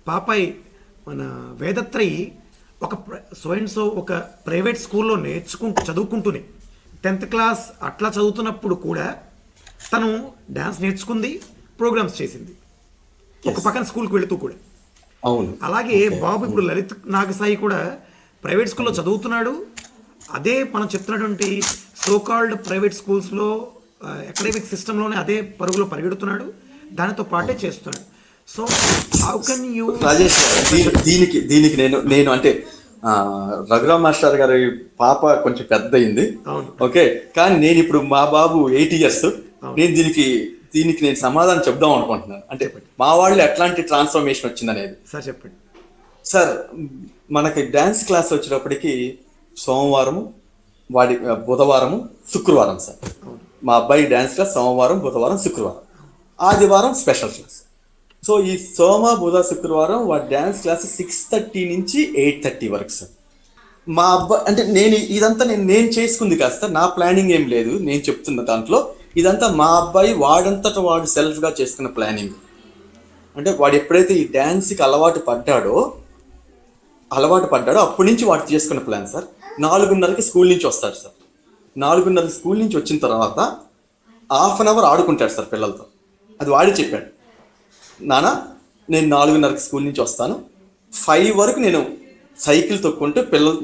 పాపాయ్ మన వేదత్రయి ఒక సో ఒక ప్రైవేట్ స్కూల్లో చదువుకుంటూనే 10th క్లాస్ అట్లా చదువుతున్నప్పుడు కూడా తను డ్యాన్స్ నేర్చుకుంది, ప్రోగ్రామ్స్ చేసింది, ఒక పక్కన స్కూల్కి వెళుతూ కూడా. అవును, అలాగే బాబు ఇప్పుడు లలిత్ నాగసాయి కూడా ప్రైవేట్ స్కూల్లో చదువుతున్నాడు. అదే మనం చెప్తున్నటువంటి సోకాల్డ్ ప్రైవేట్ స్కూల్స్లో అకాడమిక్ సిస్టంలోనే అదే పరుగులో పరిగెడుతున్నాడు, దానితో పాటే చేస్తున్నాడు. So how can you Rajesh దీనికి నేను అంటే రఘురామ్ మాస్టర్ గారి పాప కొంచెం పెద్ద అయింది. ఓకే, కానీ నేను ఇప్పుడు మా బాబు 8 years, నేను దీనికి నేను సమాధానం చెప్దాం అనుకుంటున్నాను. అంటే మా వాళ్ళు ఎట్లాంటి ట్రాన్స్ఫర్మేషన్ వచ్చింది అనేది. సార్ చెప్పండి. సార్ మనకి డ్యాన్స్ క్లాస్ వచ్చేటప్పటికి సోమవారము, బుధవారము, శుక్రవారం సార్. మా అబ్బాయి డ్యాన్స్ క్లాస్ సోమవారం, బుధవారం, శుక్రవారం, ఆదివారం స్పెషల్ క్లాస్. సో ఈ సోమ, బుధ, శుక్రవారం వాడి డ్యాన్స్ క్లాస్ 6:30 నుంచి 8:30 వరకు సార్. మా అబ్బాయి అంటే ఇదంతా నేను చేసుకుంది కాస్త, నా ప్లానింగ్ ఏం లేదు, నేను చెప్తున్న దాంట్లో ఇదంతా మా అబ్బాయి వాడంతట వాడు సెల్ఫ్గా చేసుకున్న ప్లానింగ్. అంటే వాడు ఎప్పుడైతే ఈ డ్యాన్స్కి అలవాటు పడ్డాడో అప్పటి నుంచి వాడు చేసుకున్న ప్లాన్ సార్. 4:30కి స్కూల్ నుంచి వస్తాడు సార్. 4:30 స్కూల్ నుంచి వచ్చిన తర్వాత ½ an hour ఆడుకుంటాడు సార్ పిల్లలతో. అది వాడి చెప్పాడు, నాన్న నేను 4:30కి స్కూల్ నుంచి వస్తాను, 5 వరకు నేను సైకిల్ తొక్కుంటూ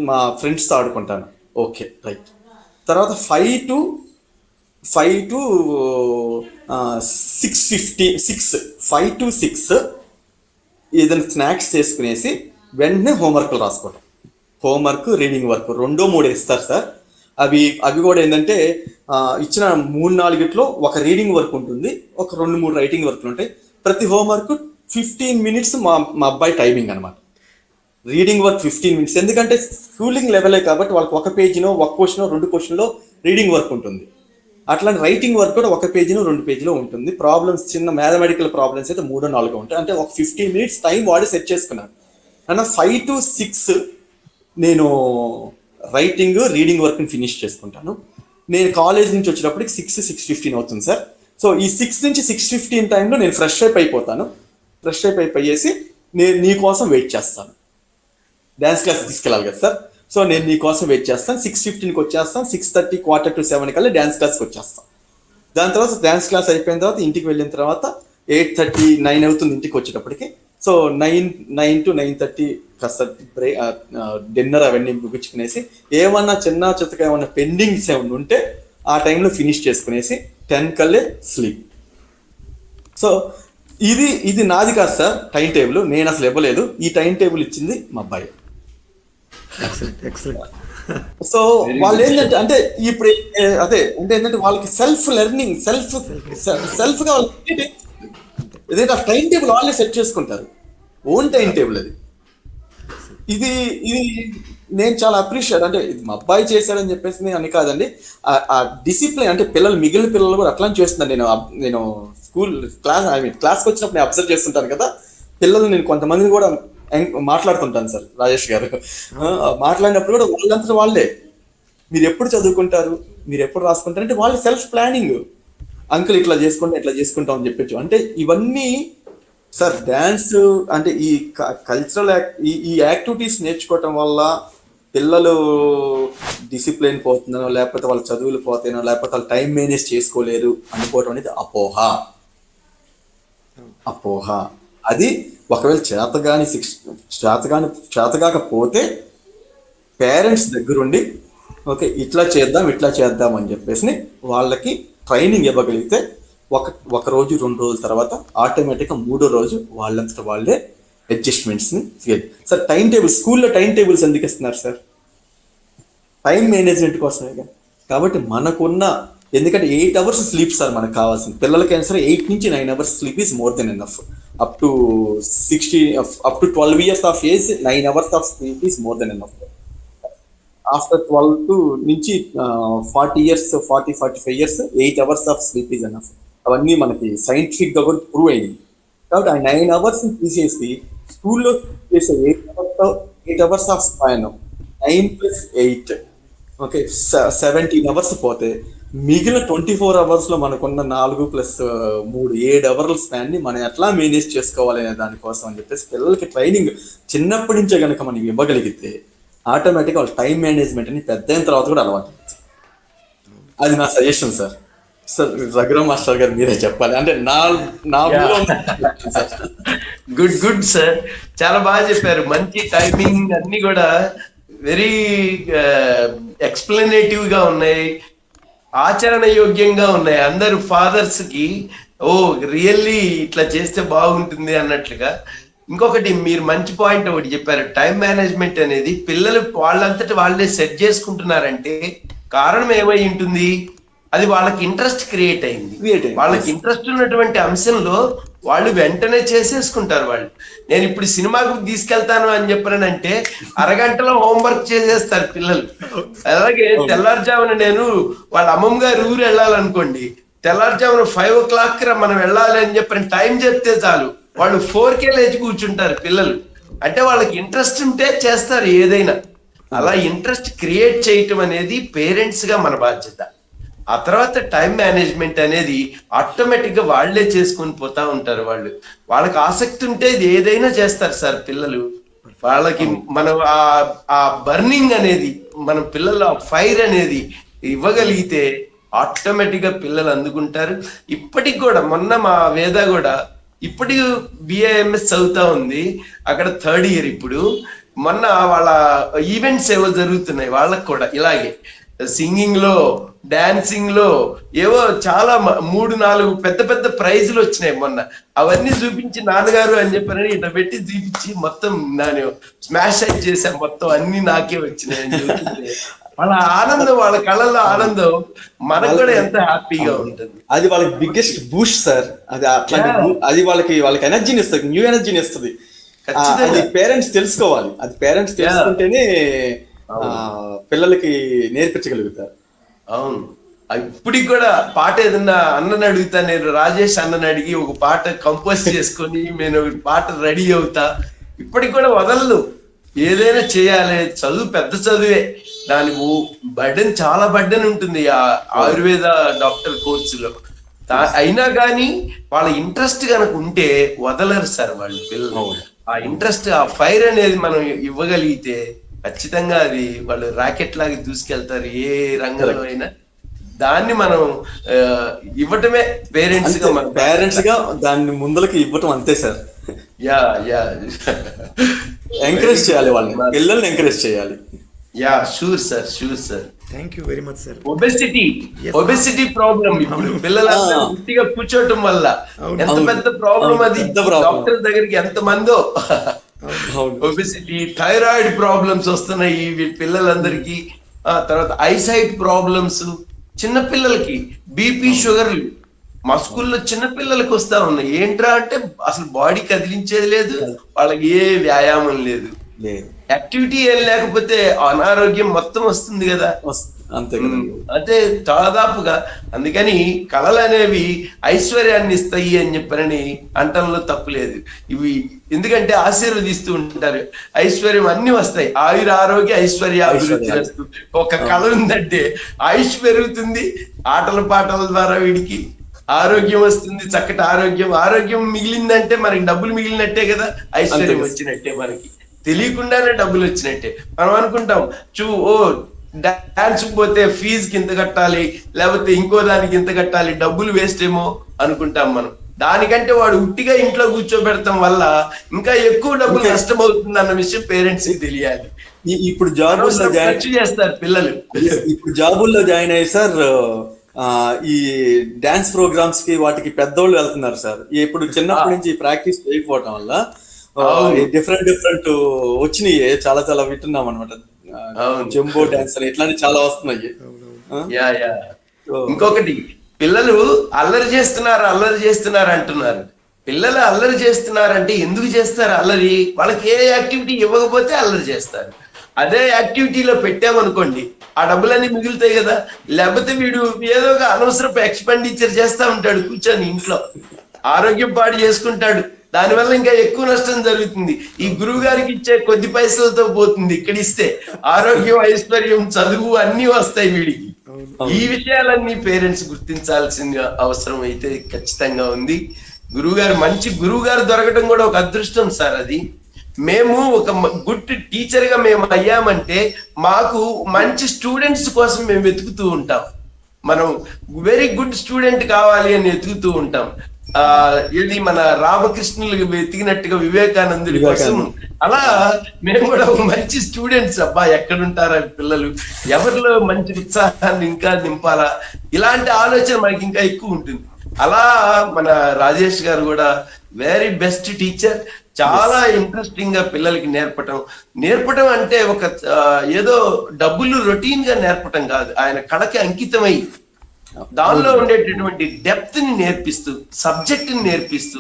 మా ఫ్రెండ్స్తో ఆడుకుంటాను. Okay, right. తర్వాత 5 to 6 ఏదైనా స్నాక్స్ చేసుకునేసి వెంటనే హోంవర్క్లు రాసుకోవటం. హోంవర్క్, రీడింగ్ వర్క్ 2-3 ఇస్తారు సార్. అవి కూడా ఏంటంటే ఇచ్చిన 3-4 ఒక రీడింగ్ వర్క్ ఉంటుంది, ఒక 2-3 రైటింగ్ వర్క్లు ఉంటాయి. ప్రతి హోంవర్క్ 15 minutes మా అబ్బాయి టైమింగ్ అనమాట. రీడింగ్ వర్క్ 15 minutes, ఎందుకంటే స్కూలింగ్ లెవెలే కాబట్టి వాళ్ళకి 1 పేజీనో 1 క్వశ్చనో 2 క్వశ్చన్లో రీడింగ్ వర్క్ ఉంటుంది. అట్లాంటి రైటింగ్ వర్క్ కూడా 1 పేజీనో 2 పేజీలో ఉంటుంది. ప్రాబ్లమ్స్, చిన్న మ్యాథమెటికల్ ప్రాబ్లమ్స్ అయితే 3-4 ఉంటాయి. అంటే ఒక 15 minutes టైం వాడి సెట్ చేసుకున్నాను. అన్న 5 to 6 నేను రైటింగ్, రీడింగ్ వర్క్ని ఫినిష్ చేసుకుంటాను. నేను కాలేజ్ నుంచి వచ్చేటప్పటికి 6-6:15 అవుతుంది సార్. సో ఈ 6 నుంచి 6:15 టైంలో నేను ఫ్రెష్ అయిపోతాను. ఫ్రెష్ అయిపోయేసి నేను నీ కోసం వెయిట్ చేస్తాను. డ్యాన్స్ క్లాస్ తీసుకెళ్ళాలి కదా సార్. సో నేను నీ కోసం వెయిట్ చేస్తాను. 6:15కి వచ్చేస్తాను. 6:30, 6:45 కల్లా డ్యాన్స్ క్లాస్కి వచ్చేస్తాను. దాని తర్వాత డ్యాన్స్ క్లాస్ అయిపోయిన తర్వాత ఇంటికి వెళ్ళిన తర్వాత 8:30, 9 అవుతుంది ఇంటికి వచ్చేటప్పటికి. సో 9 to 9:30 కాస్త డిన్నర్ అవన్నీ ముగించుకునేసి ఏమన్నా చిన్న చిత్తగా ఏమన్నా పెండింగ్స్ ఏమన్నా ఉంటే ఆ టైంలో ఫినిష్ చేసుకునేసి 10 కల్లే స్లీప్. సో ఇది నాది కాదు సార్ టైం టేబుల్, నేను అసలు ఇవ్వలేదు. ఈ టైం టేబుల్ ఇచ్చింది మా అబ్బాయి. ఎక్సలెంట్. సో వాళ్ళు ఏంటంటే అంటే ఇప్పుడు అదే అంటే ఏంటంటే వాళ్ళకి సెల్ఫ్ లెర్నింగ్ సెల్ఫ్ గా ఏదైతే ఆ టైం టేబుల్ వాళ్ళే సెట్ చేసుకుంటారు, ఓన్ టైం టేబుల్ అది. ఇది నేను చాలా అప్రిషియేట్, అంటే ఇది మా అబ్బాయి చేశాడని చెప్పేసి అని కాదండి, ఆ డిసిప్లిన్ అంటే మిగిలిన పిల్లలు కూడా అట్లా చేస్తున్నాను. నేను క్లాస్కి వచ్చినప్పుడు నేను అబ్జర్వ్ చేస్తుంటాను కదా పిల్లలు, నేను కొంతమందిని కూడా మాట్లాడుతుంటాను సార్ రాజేష్ గారు. మాట్లాడినప్పుడు కూడా వాళ్ళంతా వాళ్ళే మీరు ఎప్పుడు చదువుకుంటారు, మీరు ఎప్పుడు రాసుకుంటారు అంటే వాళ్ళు సెల్ఫ్ ప్లానింగ్, అంకుల్ ఇట్లా చేసుకుంటాం అని చెప్పచ్చు. అంటే ఇవన్నీ సార్ డ్యాన్స్ అంటే ఈ కల్చరల్ ఈ యాక్టివిటీస్ నేర్చుకోవటం వల్ల పిల్లలు డిసిప్లిన్ పోతుందనో, లేకపోతే వాళ్ళ చదువులు పోతానో, లేకపోతే వాళ్ళు టైం మేనేజ్ చేసుకోలేరు అనుకోవటం అనేది అపోహ. అది ఒకవేళ చేతగాకపోతే పేరెంట్స్ దగ్గరుండి ఓకే ఇట్లా చేద్దాం అని చెప్పేసి వాళ్ళకి ట్రైనింగ్ ఇవ్వగలిగితే ఒక రోజు 2 రోజుల తర్వాత ఆటోమేటిక్గా 3వ రోజు వాళ్ళంతట వాళ్ళే అడ్జస్ట్మెంట్స్ని సార్. టైం టేబుల్ స్కూల్లో టైం టేబుల్స్ ఎందుకు ఇస్తున్నారు సార్? టైం మేనేజ్మెంట్ కోసమే. కాబట్టి మనకున్న ఎందుకంటే 8 hours స్లీప్ సార్ మనకు కావాల్సింది. పిల్లలకైనా సరే 8 నుంచి 9 hours sleep is more than enough. Up to 12 years of age 9 hours of sleep is more than enough. After 12 నుంచి 40 years 45 years 8 hours of sleep is enough. అవన్నీ మనకి సైంటిఫిక్ గా కూడా ప్రూవ్ అయింది. కాబట్టి ఆ 9 hours తీసేసి స్కూల్లో చేసే 8 hours of span 9 + 8 okay 17 hours పోతే మిగిలిన 24 hours లో మనకున్న 4 + 3 7 hours స్పాన్ ని మనం ఎట్లా మేనేజ్ చేసుకోవాలి అనే దానికోసం అని చెప్పేసి పిల్లలకి ట్రైనింగ్ చిన్నప్పటి నుంచే కనుక మనం ఇవ్వగలిగితే ఆటోమేటిక్గా వాళ్ళ టైం మేనేజ్మెంట్ అని పెద్ద అయిన తర్వాత కూడా అలవాటు. అది నా suggestion sir. Sir Raghuram master గారు మీరే చెప్పాలి, అంటే నా గుడ్ సార్, చాలా బాగా చెప్పారు. మంచి టైమింగ్ అన్ని కూడా వెరీ ఎక్స్ప్లెనేటివ్ గా ఉన్నాయి, ఆచరణ యోగ్యంగా ఉన్నాయి. అందరు ఫాదర్స్ కి రియల్లీ ఇట్లా చేస్తే బాగుంటుంది అన్నట్లుగా. ఇంకొకటి మీరు మంచి పాయింట్ ఒకటి చెప్పారు, టైం మేనేజ్మెంట్ అనేది పిల్లలు వాళ్ళంతటి వాళ్ళే సెట్ చేసుకుంటున్నారంటే కారణం ఏమై ఉంటుంది, అది వాళ్ళకి ఇంట్రెస్ట్ క్రియేట్ అయింది. వాళ్ళకి ఇంట్రెస్ట్ ఉన్నటువంటి అంశంలో వాళ్ళు వెంటనే చేసేసుకుంటారు. వాళ్ళు నేను ఇప్పుడు సినిమాకు తీసుకెళ్తాను అని చెప్పానంటే అరగంటలో హోంవర్క్ చేసేస్తారు పిల్లలు. అలాగే తెల్లారుజామున నేను వాళ్ళ అమ్మమ్మ గారి ఊరు వెళ్ళాలనుకోండి, తెల్లారుజామున 5 o'clock మనం వెళ్ళాలి అని చెప్పిన టైం చెప్తే చాలు వాళ్ళు 4 లేచి కూర్చుంటారు పిల్లలు. అంటే వాళ్ళకి ఇంట్రెస్ట్ ఉంటే చేస్తారు ఏదైనా. అలా ఇంట్రెస్ట్ క్రియేట్ చేయటం అనేది పేరెంట్స్ గా మన బాధ్యత. ఆ తర్వాత టైం మేనేజ్మెంట్ అనేది ఆటోమేటిక్ గా వాళ్లే చేసుకొని పోతా ఉంటారు. వాళ్ళకి ఆసక్తి ఉంటే ఇది ఏదైనా చేస్తారు సార్ పిల్లలు. వాళ్ళకి మనం ఆ బర్నింగ్ అనేది మన పిల్లల ఫైర్ అనేది ఇవ్వగలిగితే ఆటోమేటిక్ గా పిల్లలు అందుకుంటారు. ఇప్పటికి కూడా మొన్న మా వేద కూడా ఇప్పటికి BAMS చదువుతా ఉంది, అక్కడ 3rd year. ఇప్పుడు మొన్న వాళ్ళ ఈవెంట్స్ ఏవో జరుగుతున్నాయి వాళ్ళకు కూడా ఇలాగే, సింగింగ్ లో డాన్సింగ్ లో ఏవో చాలా 3-4 పెద్ద ప్రైజులు వచ్చినాయి మొన్న. అవన్నీ చూపించి నాన్నగారు అని చెప్పారని ఇట్లా పెట్టి చూపించి మొత్తం నేను స్మాష్ అవుట్ చేశాను, మొత్తం అన్ని నాకే వచ్చినాయి అని చెప్తుంటే వాళ్ళ ఆనందం, వాళ్ళ కళ్ళల్లో ఆనందం మనకు కూడా ఎంత హ్యాపీగా ఉంటుంది. అది వాళ్ళకి బిగ్గెస్ట్ బూస్ట్ సార్. అది అట్లాంటి అది వాళ్ళకి ఎనర్జీని ఇస్తుంది, న్యూ ఎనర్జీని ఇస్తుంది. అది పేరెంట్స్ తెలుసుకోవాలి. అది పేరెంట్స్ తెలుసుకుంటేనే పిల్లలకి నేర్పించగలుగుతారు. అవును, ఇప్పటికి కూడా పాట ఏదన్నా అన్నని అడుగుతా, నేను రాజేష్ అన్నని అడిగి ఒక పాట కంపోజ్ చేసుకొని నేను పాట రెడీ అవుతా. ఇప్పటికి కూడా వదలను, ఏదైనా చేయాలి. చదువు పెద్ద చదువే, దాని బర్డెన్ చాలా బర్డెన్ ఉంటుంది ఆయుర్వేద డాక్టర్ కోర్సులో. అయినా కానీ వాళ్ళ ఇంట్రెస్ట్ కనుక ఉంటే వదలరు సార్ వాళ్ళు పిల్లలు. ఆ ఇంట్రెస్ట్, ఆ ఫైర్ అనేది మనం ఇవ్వగలిగితే ఖచ్చితంగా అది వాళ్ళు రాకెట్ లాగా దూసుకెళ్తారు ఏ రంగంలో అయినా. దాన్ని మనం ఇవ్వటమే పేరెంట్స్ గా దాన్ని ముందలకి ఇవ్వటం అంతే సార్. యా యా ఎంకరేజ్ చేయాలి, వాళ్ళని పిల్లల్ని ఎంకరేజ్ చేయాలి. Yeah sure sir. Thank you very much sir. Obesity problem ఇప్పుడు పిల్లలందరూ గుట్టిగా కూర్చోవటం వల్ల ఎంత పెద్ద ప్రాబ్లం అది. డాక్టర్ దగ్గరికి ఎంత మందో ఒబెసిటీ, థైరాయిడ్ ప్రాబ్లమ్స్ వస్తున్నాయి పిల్లలందరికీ. తర్వాత ఐసైట్ ప్రాబ్లమ్స్, చిన్న పిల్లలకి బీపీ, షుగర్లు మా స్కూల్లో చిన్న పిల్లలకి వస్తా ఉన్నాయి. ఏంట్రా అంటే అసలు బాడీ కదిలించేది లేదు, వాళ్ళకి ఏ వ్యాయామం లేదు, యాక్టివిటీ ఏం లేకపోతే అనారోగ్యం మొత్తం వస్తుంది కదా. అంటే దాదాపుగా అందుకని కళలు అనేవి ఐశ్వర్యాన్ని ఇస్తాయి అని చెప్పని అంటంలో తప్పులేదు. ఇవి ఎందుకంటే ఆశీర్వదిస్తూ ఉంటారు, ఐశ్వర్యం అన్ని వస్తాయి, ఆయుర ఆరోగ్య ఐశ్వర్య అభివృద్ధి వస్తూ. ఒక కళ ఉందంటే ఆయుష్ పెరుగుతుంది, ఆటల పాటల ద్వారా వీడికి ఆరోగ్యం వస్తుంది, చక్కటి ఆరోగ్యం మిగిలిందంటే మనకి డబ్బులు మిగిలినట్టే కదా, ఐశ్వర్యం వచ్చినట్టే, మనకి తెలియకుండానే డబ్బులు వచ్చినట్టే. మనం అనుకుంటాం డాన్స్ పోతే ఫీజుకి ఇంత కట్టాలి, లేకపోతే ఇంకో దానికి ఇంత కట్టాలి, డబ్బులు వేస్ట్ ఏమో అనుకుంటాం మనం. దానికంటే వాడు ఉట్టిగా ఇంట్లో కూర్చోబెడతాం వల్ల ఇంకా ఎక్కువ డబ్బులు నష్టమవుతుంది అన్న విషయం పేరెంట్స్ కి తెలియాలి. ఇప్పుడు జాబుల్లో చేస్తారు పిల్లలు, ఇప్పుడు జాబుల్లో జాయిన్ అయ్యి సార్ ఈ డాన్స్ ప్రోగ్రామ్స్ కి వాటికి పెద్దోళ్ళు వెళ్తున్నారు సార్. ఇప్పుడు చిన్నప్పటి నుంచి ప్రాక్టీస్ చేయకపోవడం వల్ల డిఫరెంట్ వచ్చినాయి, చాలా వింటున్నాం అనమాట. జంబో డాన్స్ అని ఇట్లాంటి చాలా వస్తున్నాయి. ఇంకొకటి, పిల్లలు అల్లరి చేస్తున్నారు అంటున్నారు. పిల్లలు అల్లరి చేస్తున్నారంటే ఎందుకు చేస్తారు అల్లరి? వాళ్ళకి ఏ యాక్టివిటీ ఇవ్వకపోతే అల్లరి చేస్తారు. అదే యాక్టివిటీలో పెట్టామనుకోండి ఆ డబ్బులన్నీ మిగులుతాయి కదా. లేకపోతే వీడు ఏదో ఒక అనవసరపు ఎక్స్పెండిచర్ చేస్తా ఉంటాడు కూర్చొని ఇంట్లో, ఆరోగ్యం పాడు చేసుకుంటాడు. దానివల్ల ఇంకా ఎక్కువ నష్టం జరుగుతుంది. ఈ గురువు గారికి ఇచ్చే కొద్ది పైసలతో పోతుంది, ఇక్కడ ఇస్తే ఆరోగ్యం, ఐశ్వర్యం, చదువు అన్ని వస్తాయి వీడికి. ఈ విషయాలన్నీ పేరెంట్స్ గుర్తించాల్సిన అవసరం అయితే ఖచ్చితంగా ఉంది. మంచి గురువు గారు దొరకడం కూడా ఒక అదృష్టం సార్. అది మేము ఒక గుడ్ టీచర్ గా మేము అయ్యామంటే మాకు మంచి స్టూడెంట్స్ కోసం మేము వెతుకుతూ ఉంటాం. మనం వెరీ గుడ్ స్టూడెంట్ కావాలి అని వెతుకుతూ ఉంటాం. ఇది మన రామకృష్ణులు వెతికినట్టుగా వివేకానందుడి కోసం అలా మేము కూడా ఒక మంచి స్టూడెంట్స్. అబ్బా ఎక్కడుంటారా పిల్లలు, ఎవరిలో మంచి ఉత్సాహాన్ని ఇంకా నింపాలా, ఇలాంటి ఆలోచన మనకి ఇంకా ఎక్కువ ఉంటుంది. అలా మన రాజేష్ గారు కూడా వెరీ బెస్ట్ టీచర్. చాలా ఇంట్రెస్టింగ్ గా పిల్లలకి నేర్పటం అంటే ఒక ఏదో డబ్బులు రొటీన్ గా నేర్పటం కాదు, ఆయన కళకి అంకితమై దానిలో ఉండేటటువంటి డెప్త్ ని నేర్పిస్తూ, సబ్జెక్ట్ ని నేర్పిస్తూ,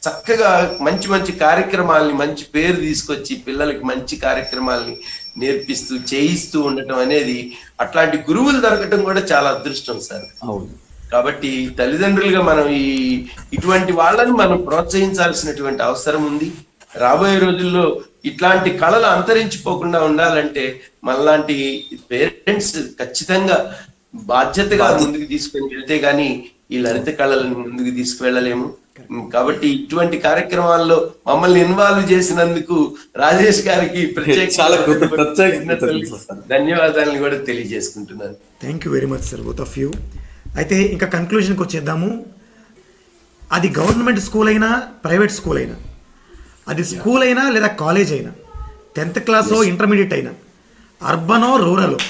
చక్కగా మంచి కార్యక్రమాలని, మంచి పేరు తీసుకొచ్చి పిల్లలకి మంచి కార్యక్రమాలని నేర్పిస్తూ చేయిస్తూ ఉండటం అనేది, అట్లాంటి గురువులు దొరకటం కూడా చాలా అదృష్టం సార్. కాబట్టి తల్లిదండ్రులుగా మనం ఇటువంటి వాళ్ళని మనం ప్రోత్సహించాల్సినటువంటి అవసరం ఉంది. రాబోయే రోజుల్లో ఇట్లాంటి కళలు అంతరించిపోకుండా ఉండాలంటే మనలాంటి పేరెంట్స్ ఖచ్చితంగా బాధ్యతగా ముందుకు తీసుకొని వెళ్తే గానీ ఈ లలిత కళలను ముందుకు తీసుకువెళ్ళలేము. కాబట్టి ఇటువంటి కార్యక్రమాల్లో మమ్మల్ని ఇన్వాల్వ్ చేసినందుకు రాజేష్ గారికి ధన్యవాదాలను కూడా తెలియజేసుకుంటున్నాను. Thank you very much sir, both of you. అయితే ఇంకా కంక్లూజన్కి వచ్చేద్దాము. అది గవర్నమెంట్ స్కూల్ అయినా, ప్రైవేట్ స్కూల్ అయినా, అది స్కూల్ అయినా లేదా కాలేజ్ అయినా, 10th క్లాసో ఇంటర్మీడియట్ అయినా, అర్బనో రూరలో,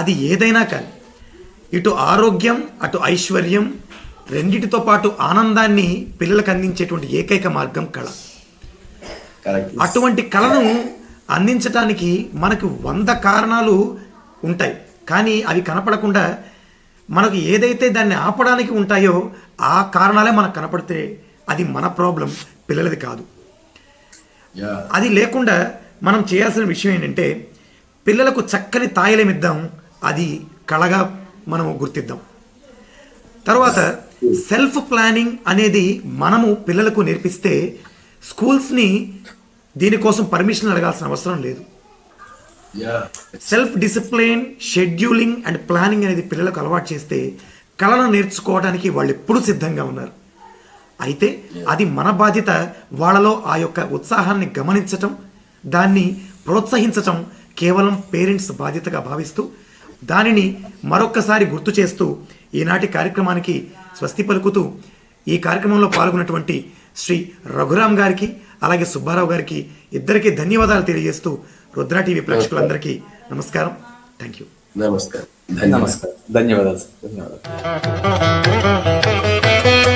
అది ఏదైనా కానీ ఇటు ఆరోగ్యం అటు ఐశ్వర్యం రెండిటితో పాటు ఆనందాన్ని పిల్లలకు అందించేటువంటి ఏకైక మార్గం కళ. అటువంటి కళను అందించడానికి మనకు 100 కారణాలు ఉంటాయి, కానీ అవి కనపడకుండా మనకు ఏదైతే దాన్ని ఆపడానికి ఉంటాయో ఆ కారణాలే మనకు కనపడితే అది మన ప్రాబ్లం, పిల్లలది కాదు. అది లేకుండా మనం చేయాల్సిన విషయం ఏంటంటే పిల్లలకు చక్కని తాయిలం ఇద్దాం, అది కళగా మనము గుర్తిద్దాం. తర్వాత సెల్ఫ్ ప్లానింగ్ అనేది మనము పిల్లలకు నేర్పిస్తే స్కూల్స్ని దీనికోసం పర్మిషన్ అడగాల్సిన అవసరం లేదు. Self discipline, scheduling and planning అనేది పిల్లలకు అలవాటు చేస్తే కళను నేర్చుకోవడానికి వాళ్ళు ఎప్పుడూ సిద్ధంగా ఉన్నారు. అయితే అది మన బాధ్యత, వాళ్ళలో ఆ యొక్క ఉత్సాహాన్ని గమనించటం, దాన్ని ప్రోత్సహించటం కేవలం పేరెంట్స్ బాధ్యతగా భావిస్తూ దానిని మరొక్కసారి గుర్తు చేస్తూ ఈనాటి కార్యక్రమానికి స్వస్తి పలుకుతూ ఈ కార్యక్రమంలో పాల్గొన్నటువంటి శ్రీ రఘురామ్ గారికి అలాగే సుబ్బారావు గారికి ఇద్దరికీ ధన్యవాదాలు తెలియజేస్తూ రుద్ర టీవీ ప్రేక్షకులందరికీ నమస్కారం. Thank you. నమస్కారం. నమస్కారం. ధన్యవాదాలు సార్. ధన్యవాదాలు.